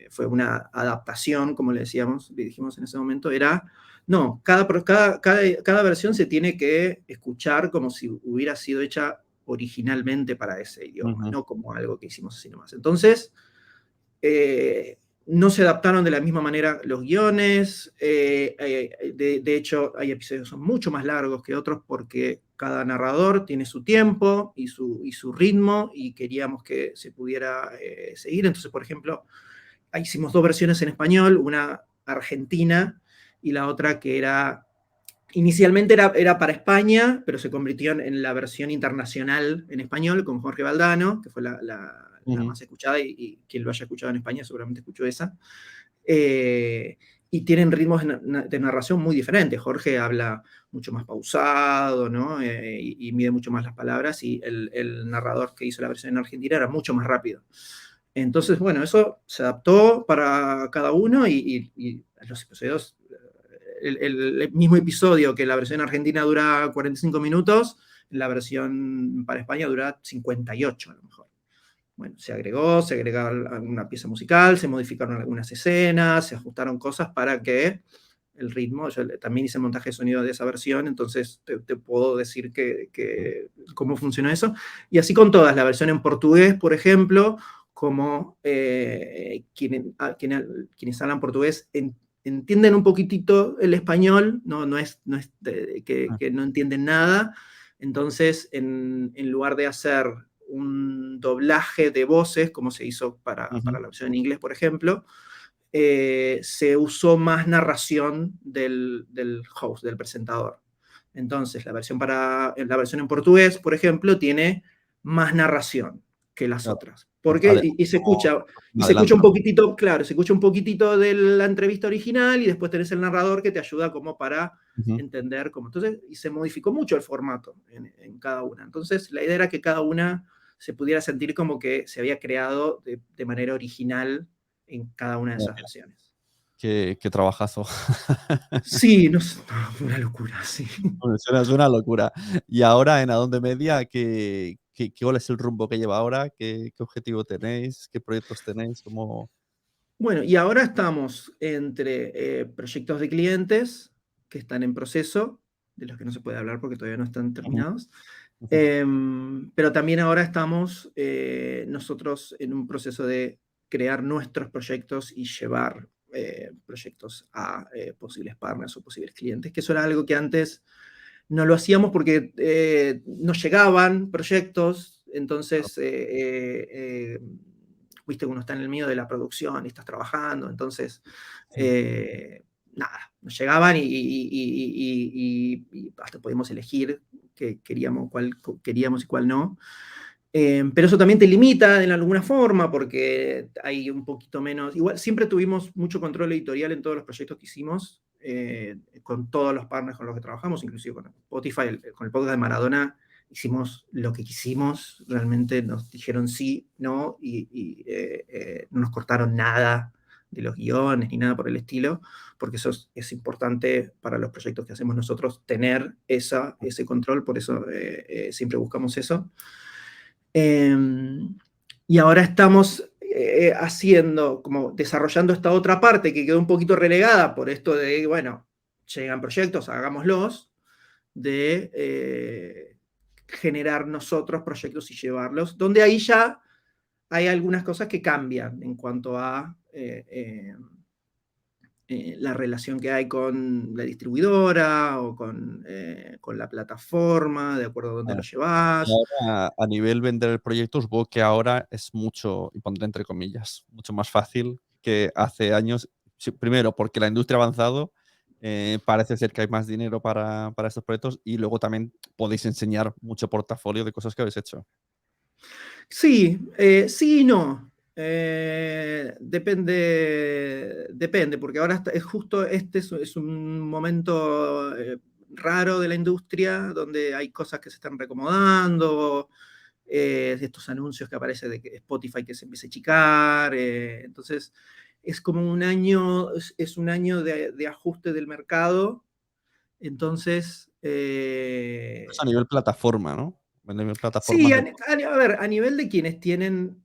fue una adaptación, como le dijimos en ese momento, era, no, cada versión se tiene que escuchar como si hubiera sido hecha originalmente para ese idioma, Ujú. no como algo que hicimos así nomás. Entonces, no se adaptaron de la misma manera los guiones. De hecho, hay episodios que son mucho más largos que otros porque cada narrador tiene su tiempo y su ritmo y queríamos que se pudiera seguir. Entonces, por ejemplo, hicimos 2 versiones en español, una argentina y la otra que inicialmente era para España, pero se convirtió en la versión internacional en español con Jorge Valdano, que fue la Ujú. más escuchada y quien lo haya escuchado en España seguramente escuchó esa. Eh, y tienen ritmos de narración muy diferentes. Jorge habla mucho más pausado, ¿no? Y mide mucho más las palabras, y el narrador que hizo la versión en Argentina era mucho más rápido. Entonces, bueno, eso se adaptó para cada uno, y los episodios, el mismo episodio que la versión argentina dura 45 minutos, la versión para España dura 58 a lo mejor. Bueno, se agrega alguna pieza musical, se modificaron algunas escenas, se ajustaron cosas para que el ritmo, yo también hice el montaje de sonido de esa versión, entonces te puedo decir cómo funciona eso. Y así con todas, la versión en portugués, por ejemplo, como quienes hablan portugués entienden un poquitito el español, no es que no entienden nada. Entonces, en lugar de hacer un doblaje de voces, como se hizo para la versión en inglés, por ejemplo, se usó más narración del host, del presentador. Entonces, la versión en portugués, por ejemplo, tiene más narración que las Claro. otras. Porque, y se escucha un poquitito, claro, se escucha un poquitito de la entrevista original, y después tenés el narrador que te ayuda como para entender cómo. Entonces, y se modificó mucho el formato en cada una. Entonces, la idea era que cada una se pudiera sentir como que se había creado de manera original en cada una de esas versiones. Qué trabajazo. Sí, no, una locura, sí. Es una locura. Y ahora en Adonde Media, ¿cuál es el rumbo que lleva ahora? ¿Qué objetivo tenéis? ¿Qué proyectos tenéis? ¿Cómo? Bueno, y ahora estamos entre proyectos de clientes que están en proceso, de los que no se puede hablar porque todavía no están terminados. Pero también ahora estamos nosotros en un proceso de crear nuestros proyectos y llevar proyectos a posibles partners o posibles clientes, que eso era algo que antes no lo hacíamos porque nos llegaban proyectos. Entonces, viste que uno está en el medio de la producción y estás trabajando, entonces, nada, nos llegaban y hasta podíamos elegir cuál queríamos y cuál no. Pero eso también te limita en alguna forma, porque hay un poquito menos. Igual siempre tuvimos mucho control editorial en todos los proyectos que hicimos, con todos los partners con los que trabajamos, inclusive con Spotify, con el podcast de Maradona. Hicimos lo que quisimos, realmente nos dijeron sí, no, y no nos cortaron nada de los guiones ni nada por el estilo, porque eso es importante para los proyectos que hacemos nosotros, tener ese control. Por eso siempre buscamos eso. Y ahora estamos desarrollando esta otra parte que quedó un poquito relegada por esto de, bueno, llegan proyectos, hagámoslos, de generar nosotros proyectos y llevarlos, donde ahí ya hay algunas cosas que cambian en cuanto a la relación que hay con la distribuidora o con la plataforma, de acuerdo a dónde lo Y llevas. ahora, a nivel vender el proyecto, supongo que ahora es mucho, y pondré entre comillas, mucho más fácil que hace años. Sí, primero, porque la industria ha avanzado, parece ser que hay más dinero para estos proyectos, y luego también podéis enseñar mucho portafolio de cosas que habéis hecho. Sí, sí y no. Depende, porque ahora es justo es un momento raro de la industria, donde hay cosas que se están reacomodando, de estos anuncios que aparece de que Spotify que se empieza a achicar. Entonces, es como un año, es un año de ajuste del mercado. Entonces, Es a nivel plataforma, ¿no? A nivel sí, plataformas de. a ver, a nivel de quienes tienen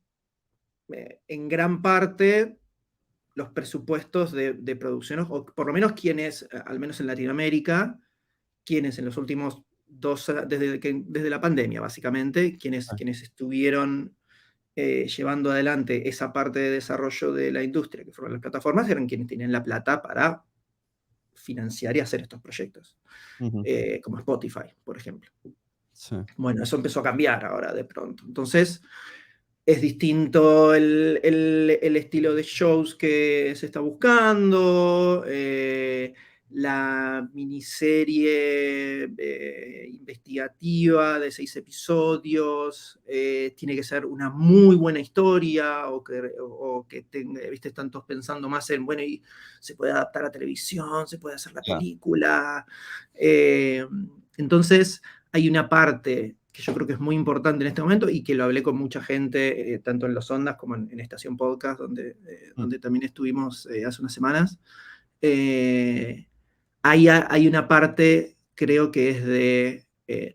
en gran parte los presupuestos de producción, o por lo menos quienes, al menos en Latinoamérica, quienes en los últimos desde la pandemia, básicamente, quienes estuvieron llevando adelante esa parte de desarrollo de la industria, que fueron las plataformas, eran quienes tenían la plata para financiar y hacer estos proyectos, como Spotify, por ejemplo. Sí. Bueno, eso empezó a cambiar ahora de pronto. Entonces, es distinto el estilo de shows que se está buscando, la miniserie investigativa de 6 episodios, tiene que ser una muy buena historia, o que tenga, ¿viste? Están todos pensando más en, bueno, y se puede adaptar a televisión, se puede hacer la Ya. película. Entonces, hay una parte que yo creo que es muy importante en este momento y que lo hablé con mucha gente, tanto en Los Ondas como en Estación Podcast, donde también estuvimos hace unas semanas. Hay una parte, creo que es de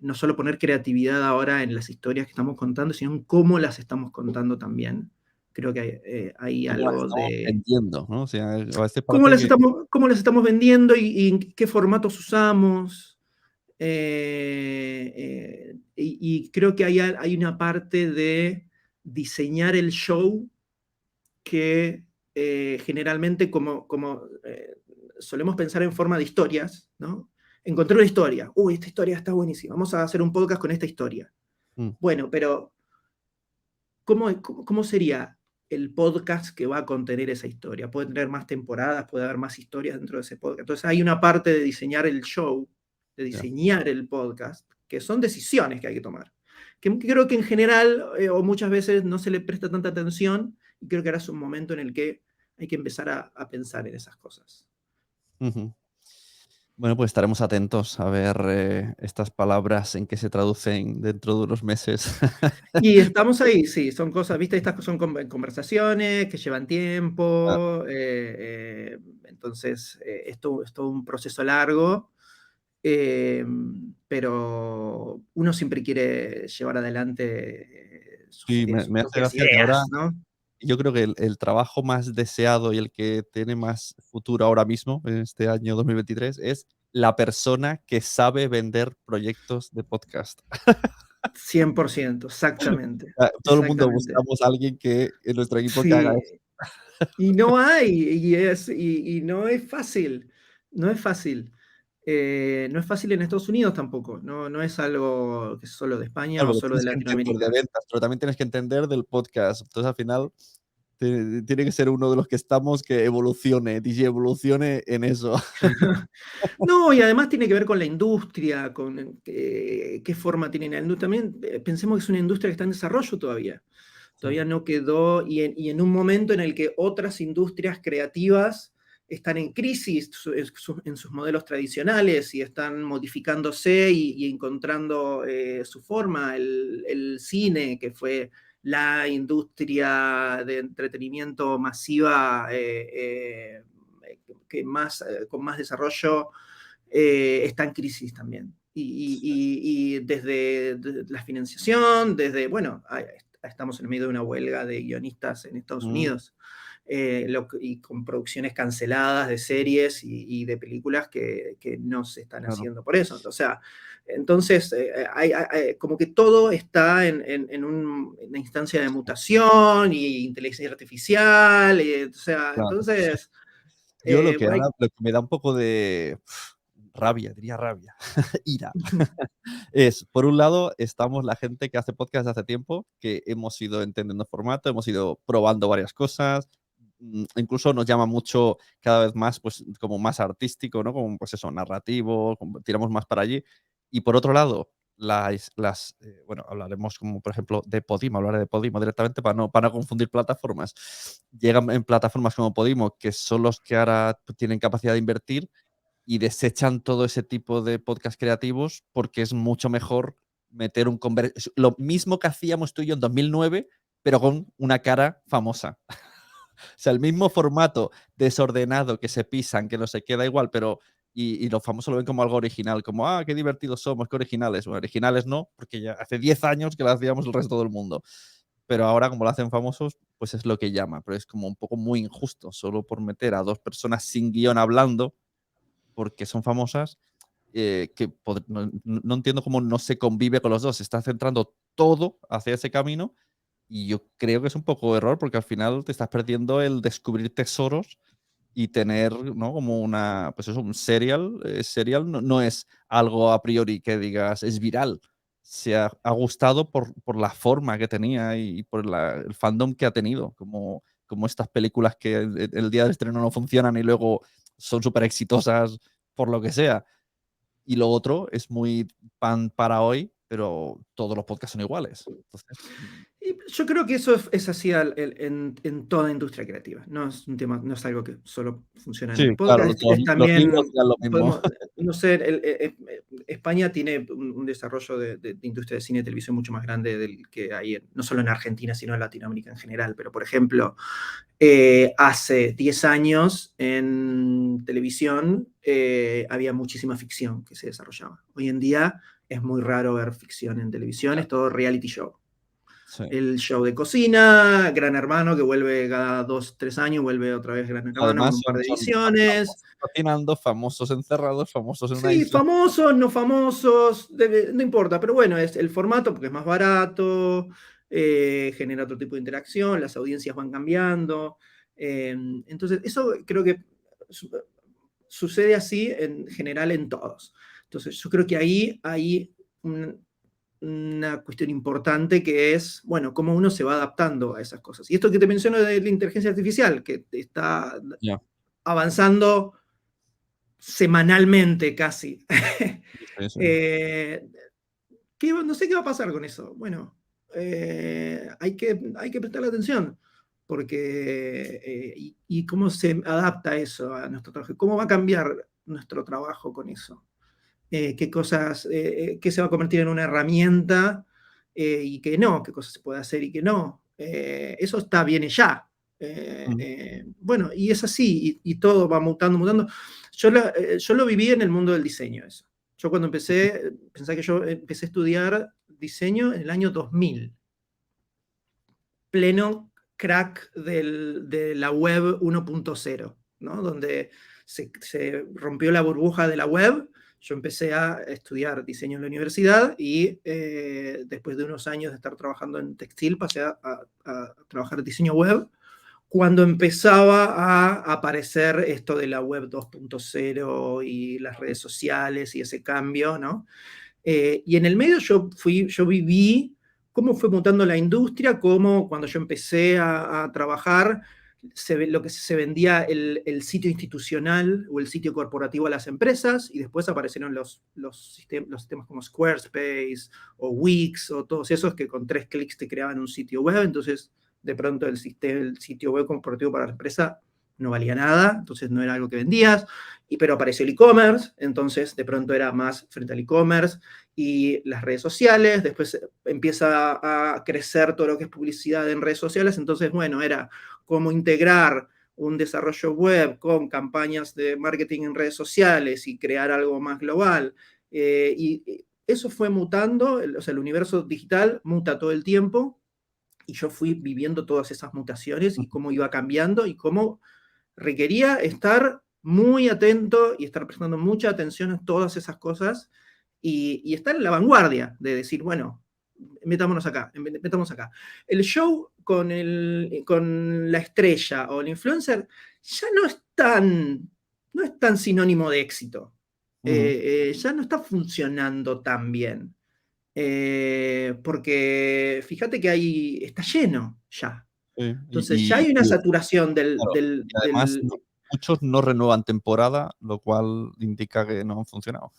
no solo poner creatividad ahora en las historias que estamos contando, sino en cómo las estamos contando también. Creo que hay ¿Cómo las algo estamos de vendiendo, ¿no? O sea, a veces parece que cómo las estamos vendiendo y en qué formatos usamos. Y creo que hay una parte de diseñar el show que generalmente solemos pensar en forma de historias, ¿no? Encontré una historia. Uy, esta historia está buenísima. Vamos a hacer un podcast con esta historia. mm, Bueno, pero ¿cómo sería el podcast que va a contener esa historia? Puede tener más temporadas, puede haber más historias dentro de ese podcast. Entonces hay una parte de diseñar el show, de ya. diseñar el podcast, que son decisiones que hay que tomar. Que creo que en general, o muchas veces, no se le presta tanta atención, y creo que ahora es un momento en el que hay que empezar a pensar en esas cosas. Ujú. Bueno, pues estaremos atentos a ver estas palabras en qué se traducen dentro de unos meses. Y estamos ahí, sí, son cosas, viste, estas son conversaciones que llevan Claro, tiempo, entonces es todo un proceso largo, eh, pero uno siempre quiere llevar adelante sí, me sus hace propias gracia que ahora ideas, ¿no? yo creo que el trabajo más deseado y el que tiene más futuro ahora mismo, en este año 2023, es la persona que sabe vender proyectos de podcast. 100%, exactamente, Todo el mundo exactamente. buscamos a alguien que en nuestro equipo que haga Sí, eso. y no hay, y no es fácil, no es fácil. No es fácil en Estados Unidos tampoco, no es algo que es solo de España Claro, o porque solo de tienes que entender de Latinoamérica. ventas, pero también tienes que entender del podcast. Entonces, al final, tiene que ser uno de los que estamos que evolucione, DJ evolucione en eso. No, y además tiene que ver con la industria, con qué forma tiene la industria. También pensemos que es una industria que está en desarrollo todavía. Sí, Todavía no quedó, y en un momento en el que otras industrias creativas están en crisis en sus modelos tradicionales y están modificándose y encontrando su forma. El cine, que fue la industria de entretenimiento masiva con más desarrollo, está en crisis también. Y desde la financiación, bueno, estamos en medio de una huelga de guionistas en Estados mm, Unidos, y con producciones canceladas de series y de películas que no se están claro. haciendo por eso. O sea, entonces, como que todo está en una instancia de mutación y inteligencia artificial, o sea, Claro. entonces, Yo lo que hay, ahora lo que me da un poco de rabia, diría rabia, ira, es, por un lado, estamos la gente que hace podcast hace tiempo, que hemos ido entendiendo formato, hemos ido probando varias cosas, incluso nos llama mucho cada vez más, pues, como más artístico, ¿no? Como, pues eso, narrativo, como tiramos más para allí. Y por otro lado, bueno, hablaremos como, por ejemplo, de Podimo, hablaré de Podimo directamente para no confundir plataformas. Llegan en plataformas como Podimo, que son los que ahora tienen capacidad de invertir y desechan todo ese tipo de podcast creativos porque es mucho mejor meter lo mismo que hacíamos tú y yo en 2009, pero con una cara famosa. O sea, el mismo formato desordenado que se pisan, que no se queda igual, pero y los famosos lo ven como algo original, como, qué divertidos somos, qué originales. Bueno, originales no, porque ya hace 10 años que lo hacíamos el resto del mundo. Pero ahora, como lo hacen famosos, pues es lo que llama. Pero es como un poco muy injusto, solo por meter a dos personas sin guión hablando, porque son famosas, no entiendo cómo no se convive con los dos. Se está centrando todo hacia ese camino y yo creo que es un poco error porque al final te estás perdiendo el descubrir tesoros y tener, ¿no? Como pues eso, un serial. Serial no es algo a priori que digas es viral. Ha gustado por la forma que tenía y por el fandom que ha tenido, como estas películas que el día del estreno no funcionan y luego son súper exitosas por lo que sea. Y lo otro es muy pan para hoy, pero todos los podcasts son iguales. Entonces, Y yo creo que eso es así en toda industria creativa. No es un tema, no es algo que solo funciona en sí, el claro, podcast. los, Es los libros también, dirán lo mismo. no sé, España tiene un desarrollo de industria de cine y televisión mucho más grande del que hay, no solo en Argentina, sino en Latinoamérica en general. Pero, por ejemplo, hace 10 años en televisión había muchísima ficción que se desarrollaba. Hoy en día es muy raro ver ficción en televisión, es todo reality show. Sí. El show de cocina, Gran Hermano, que vuelve cada 2, 3 años, vuelve otra vez Gran Hermano con Además, un par de son ediciones. famosos cocinando, famosos encerrados, famosos en una Sí, isla. famosos, no famosos, no importa, pero bueno, es el formato porque es más barato, genera otro tipo de interacción, las audiencias van cambiando. Entonces, eso creo que sucede así en general en todos. Entonces, yo creo que ahí hay una cuestión importante que es, bueno, cómo uno se va adaptando a esas cosas. Y esto que te menciono de la inteligencia artificial, que está Ya. avanzando semanalmente casi. Sí, sí. No sé qué va a pasar con eso. Bueno, hay que prestarle atención, porque y cómo se adapta eso a nuestro trabajo, cómo va a cambiar nuestro trabajo con eso. Qué cosas, qué se va a convertir en una herramienta y qué no, qué cosas se puede hacer y qué no. Eso está bien ya. Mm. Bueno, y es así, y todo va mutando, mutando. Yo lo viví en el mundo del diseño, eso. Yo cuando pensé que yo empecé a estudiar diseño en el año 2000, pleno crack de la web 1.0, ¿no? Donde se rompió la burbuja de la web. Yo empecé a estudiar diseño en la universidad y después de unos años de estar trabajando en textil pasé a trabajar diseño web cuando empezaba a aparecer esto de la web 2.0 y las redes sociales y ese cambio, ¿no? Y en el medio yo viví cómo fue mutando la industria, cómo cuando yo empecé a trabajar, lo que se vendía el sitio institucional o el sitio corporativo a las empresas, y después aparecieron los sistemas como Squarespace o Wix o todos esos que con 3 clics te creaban un sitio web. Entonces, de pronto el sitio web corporativo para la empresa no valía nada, entonces no era algo que vendías, pero apareció el e-commerce, entonces de pronto era más frente al e-commerce y las redes sociales, después empieza a crecer todo lo que es publicidad en redes sociales, entonces bueno, era cómo integrar un desarrollo web con campañas de marketing en redes sociales y crear algo más global. Y eso fue mutando, o sea, el universo digital muta todo el tiempo y yo fui viviendo todas esas mutaciones y cómo iba cambiando y cómo requería estar muy atento y estar prestando mucha atención a todas esas cosas y estar en la vanguardia de decir, bueno, metámonos acá, metamos acá. El show con la estrella o el influencer ya no es tan sinónimo de éxito. Ya no está funcionando tan bien. Porque fíjate que ahí está lleno ya. Sí. Entonces ya hay una saturación Claro, y además muchos no renuevan temporada, lo cual indica que no han funcionado.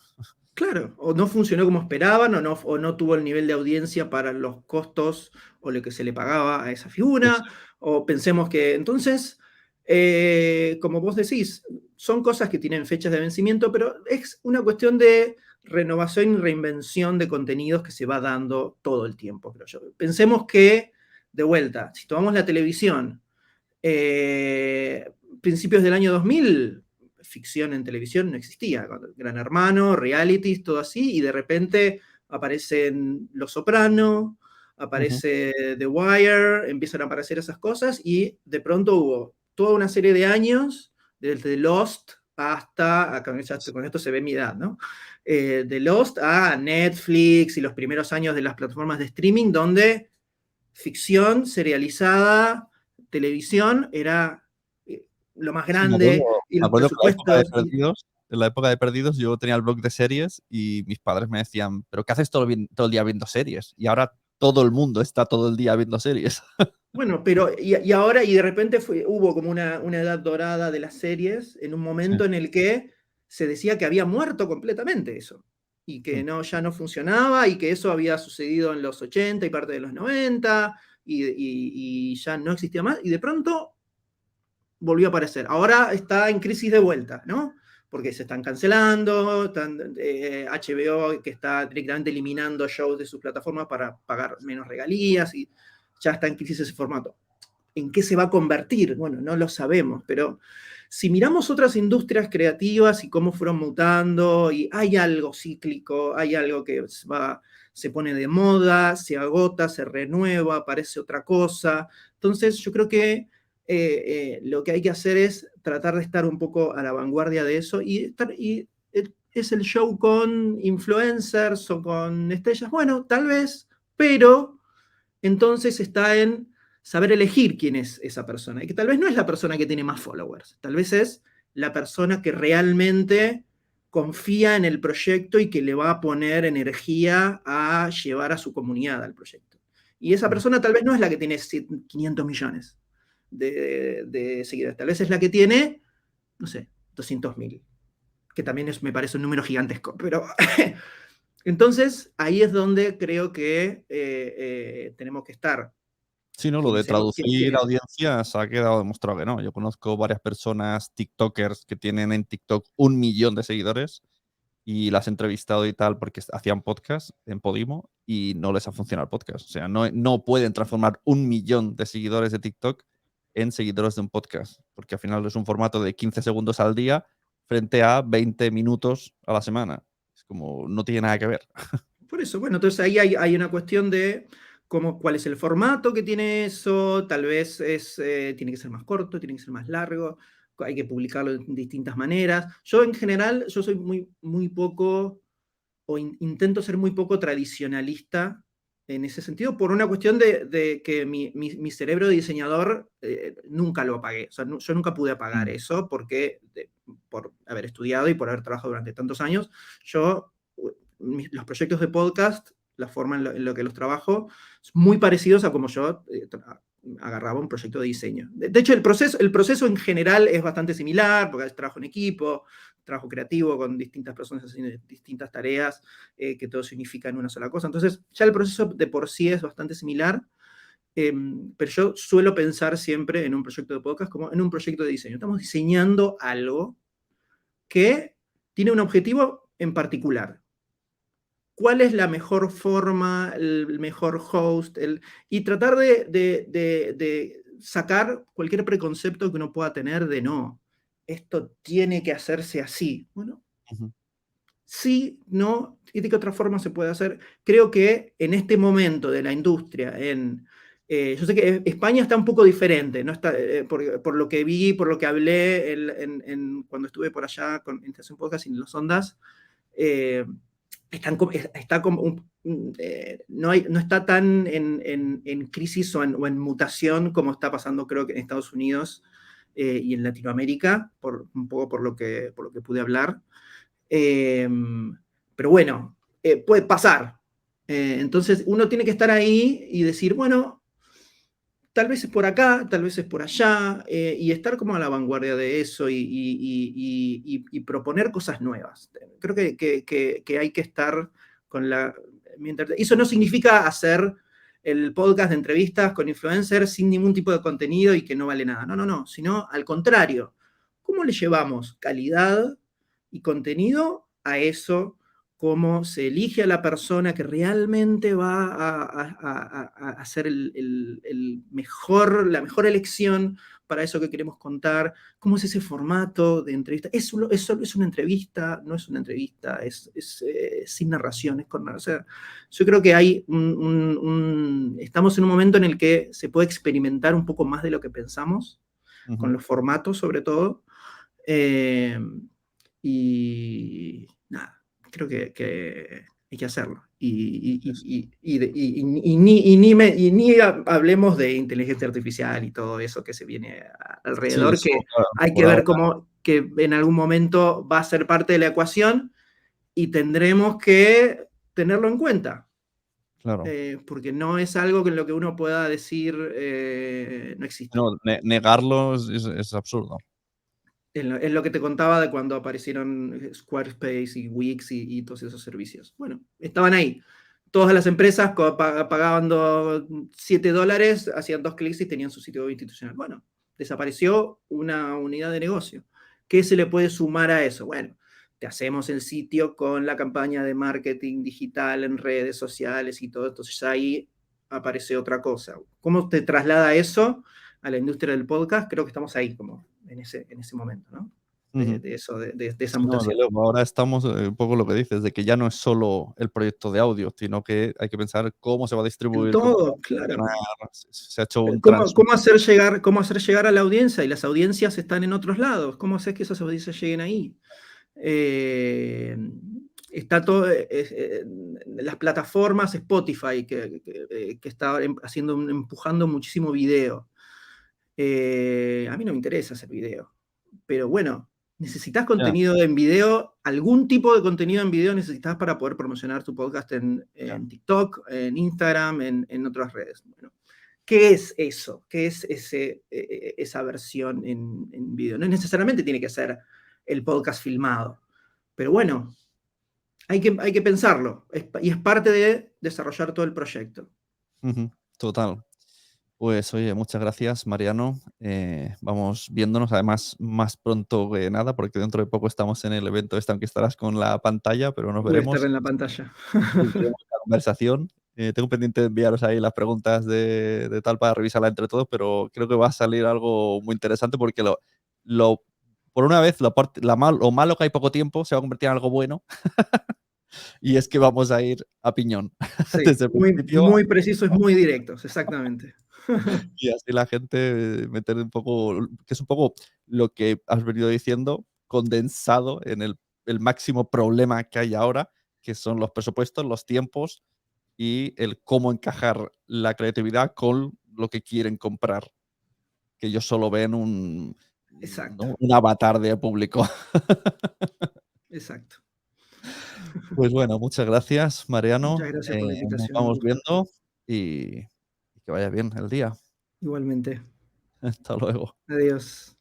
Claro, o no funcionó como esperaban, o no tuvo el nivel de audiencia para los costos o lo que se le pagaba a esa figura, o pensemos que entonces, como vos decís, son cosas que tienen fechas de vencimiento, pero es una cuestión de renovación y reinvención de contenidos que se va dando todo el tiempo, creo yo. Pensemos que, de vuelta, si tomamos la televisión, principios del año 2000, ficción en televisión no existía. Gran Hermano, realities, todo así, y de repente aparecen Los Soprano, aparece The Wire, empiezan a aparecer esas cosas, y de pronto hubo toda una serie de años, desde Lost hasta, con esto se ve mi edad, ¿no? De Lost a Netflix y los primeros años de las plataformas de streaming, donde ficción serializada, televisión, era lo más Sí, me grande y los acuerdo que presupuestos. en la época de Perdidos yo tenía el blog de series y mis padres me decían, ¿pero qué haces todo el día viendo series? Y ahora todo el mundo está todo el día viendo series. Bueno, pero y ahora, y de repente hubo como una edad dorada de las series, en un Sí, momento en el que se decía que había muerto completamente eso, y que ya no funcionaba, y que eso había sucedido en los 80 y parte de los 90, y ya no existía más, y de pronto volvió a aparecer. Ahora está en crisis de vuelta, ¿no? Porque se están cancelando, HBO que está directamente eliminando shows de sus plataformas para pagar menos regalías, y ya está en crisis ese formato. ¿En qué se va a convertir? Bueno, no lo sabemos, pero si miramos otras industrias creativas y cómo fueron mutando, y hay algo cíclico, hay algo que se pone de moda, se agota, se renueva, aparece otra cosa. Entonces, yo creo que lo que hay que hacer es tratar de estar un poco a la vanguardia de eso, y es el show con influencers o con estrellas. Bueno, tal vez, pero entonces está en saber elegir quién es esa persona. Y que tal vez no es la persona que tiene más followers, tal vez es la persona que realmente confía en el proyecto y que le va a poner energía a llevar a su comunidad al proyecto. Y esa persona tal vez no es la que tiene 500 millones de seguidores, tal vez es la que tiene, no sé, 200.000, que también me parece un número gigantesco, pero entonces ahí es donde creo que tenemos que estar. Sí, no, lo de traducir audiencias ha quedado demostrado que no. Yo conozco varias personas, TikTokers, que tienen en TikTok 1 millón de seguidores y las he entrevistado y tal porque hacían podcast en Podimo y no les ha funcionado el podcast. O sea, no pueden transformar 1 millón de seguidores de TikTok en seguidores de un podcast, porque al final es un formato de 15 segundos al día frente a 20 minutos a la semana. Es como, no tiene nada que ver. Por eso, bueno, entonces ahí hay una cuestión de cuál es el formato que tiene eso, tal vez tiene que ser más corto, tiene que ser más largo, hay que publicarlo de distintas maneras. Yo en general, yo soy muy poco, o intento ser muy poco tradicionalista en ese sentido, por una cuestión de que mi cerebro de diseñador nunca lo apagué. O sea, yo nunca pude apagar eso porque, por haber estudiado y por haber trabajado durante tantos años, los proyectos de podcast, la forma en lo que los trabajo, son muy parecidos a como yo agarraba un proyecto de diseño. De hecho, el proceso en general es bastante similar, porque es trabajo en equipo, trabajo creativo con distintas personas haciendo distintas tareas, que todo se unifica en una sola cosa. Entonces, ya el proceso de por sí es bastante similar, pero yo suelo pensar siempre en un proyecto de podcast como en un proyecto de diseño. Estamos diseñando algo que tiene un objetivo en particular. ¿Cuál es la mejor forma, el mejor host? Y tratar de sacar cualquier preconcepto que uno pueda tener de no, esto tiene que hacerse así. Bueno, sí, no, y de qué otra forma se puede hacer. Creo que en este momento de la industria, yo sé que España está un poco diferente, ¿no? Por lo que vi, por lo que hablé cuando estuve por allá en Estación Podcast y en Los Ondas, no está tan en crisis o en mutación como está pasando, creo que en Estados Unidos y en Latinoamérica, un poco por lo que pude hablar. Pero bueno, puede pasar. Entonces uno tiene que estar ahí y decir, bueno, tal vez es por acá, tal vez es por allá, y estar como a la vanguardia de eso y proponer cosas nuevas. Creo que hay que estar con la... Eso no significa hacer el podcast de entrevistas con influencers sin ningún tipo de contenido y que no vale nada. No, sino al contrario. ¿Cómo le llevamos calidad y contenido a eso? Cómo se elige a la persona que realmente va a hacer la mejor elección para eso que queremos contar, cómo es ese formato de entrevista. ¿Es una entrevista? ¿No es una entrevista? ¿Es sin narración? O sea, yo creo que estamos en un momento en el que se puede experimentar un poco más de lo que pensamos, con los formatos sobre todo. Y nada, creo que hay que hacerlo. Y ni hablemos de inteligencia artificial y todo eso que se viene alrededor, Sí, que claro, hay que por ver ahora. cómo que en algún momento va a ser parte de la ecuación y tendremos que tenerlo en cuenta. Claro. Porque no es algo que en lo que uno pueda decir no existe. No, negarlo es absurdo. Es lo que te contaba de cuando aparecieron Squarespace y Wix y todos esos servicios. Bueno, estaban ahí. Todas las empresas pagando $7, hacían 2 clics y tenían su sitio web institucional. Bueno, desapareció una unidad de negocio. ¿Qué se le puede sumar a eso? Bueno, te hacemos el sitio con la campaña de marketing digital en redes sociales y todo. Entonces ahí aparece otra cosa. ¿Cómo te traslada eso a la industria del podcast? Creo que estamos ahí, como en ese momento, ¿no? Ujú. De eso, de esa Sí, no, de mutación. luego, ahora estamos un poco lo que dices, de que ya no es solo el proyecto de audio, sino que hay que pensar cómo se va a En distribuir, cómo se va todo, a claro. promocionar, se ha hecho un ¿Cómo transform. hacer llegar a la audiencia? Y las audiencias están en otros lados. ¿Cómo hacer que esas audiencias lleguen ahí? Eh, Está todo, las plataformas Spotify que está empujando muchísimo video. A mí no me interesa hacer video, pero bueno, necesitas Ya, contenido en video, algún tipo de contenido en video necesitas para poder promocionar tu podcast ya. en TikTok, en Instagram, en otras redes. Bueno, ¿qué es eso? ¿Qué es esa versión en video? No necesariamente tiene que ser el podcast filmado, pero bueno, hay que pensarlo y es parte de desarrollar todo el proyecto. Ujú, total. Pues oye, muchas gracias, Mariano. Vamos viéndonos, además, más pronto que nada, porque dentro de poco estamos en el evento este, aunque estarás con la pantalla, pero nos Voy a estar veremos en la pantalla. y seguiremos la conversación. Tengo pendiente de enviaros ahí las preguntas de tal para revisarla entre todos, pero creo que va a salir algo muy interesante porque lo por una vez, lo malo que hay poco tiempo se va a convertir en algo bueno y es que vamos a ir a piñón Sí, desde el muy, principio. muy precisos, muy directos, exactamente. Y así la gente meter un poco, que es un poco lo que has venido diciendo, condensado en el máximo problema que hay ahora, que son los presupuestos, los tiempos y el cómo encajar la creatividad con lo que quieren comprar, que ellos solo ven Exacto, ¿no? Un avatar de público. exacto. Pues bueno, muchas gracias, Muchas Mariano. gracias por la Nos invitación, un vamos gusto. viendo y que vaya bien el día. Igualmente. Hasta luego. Adiós.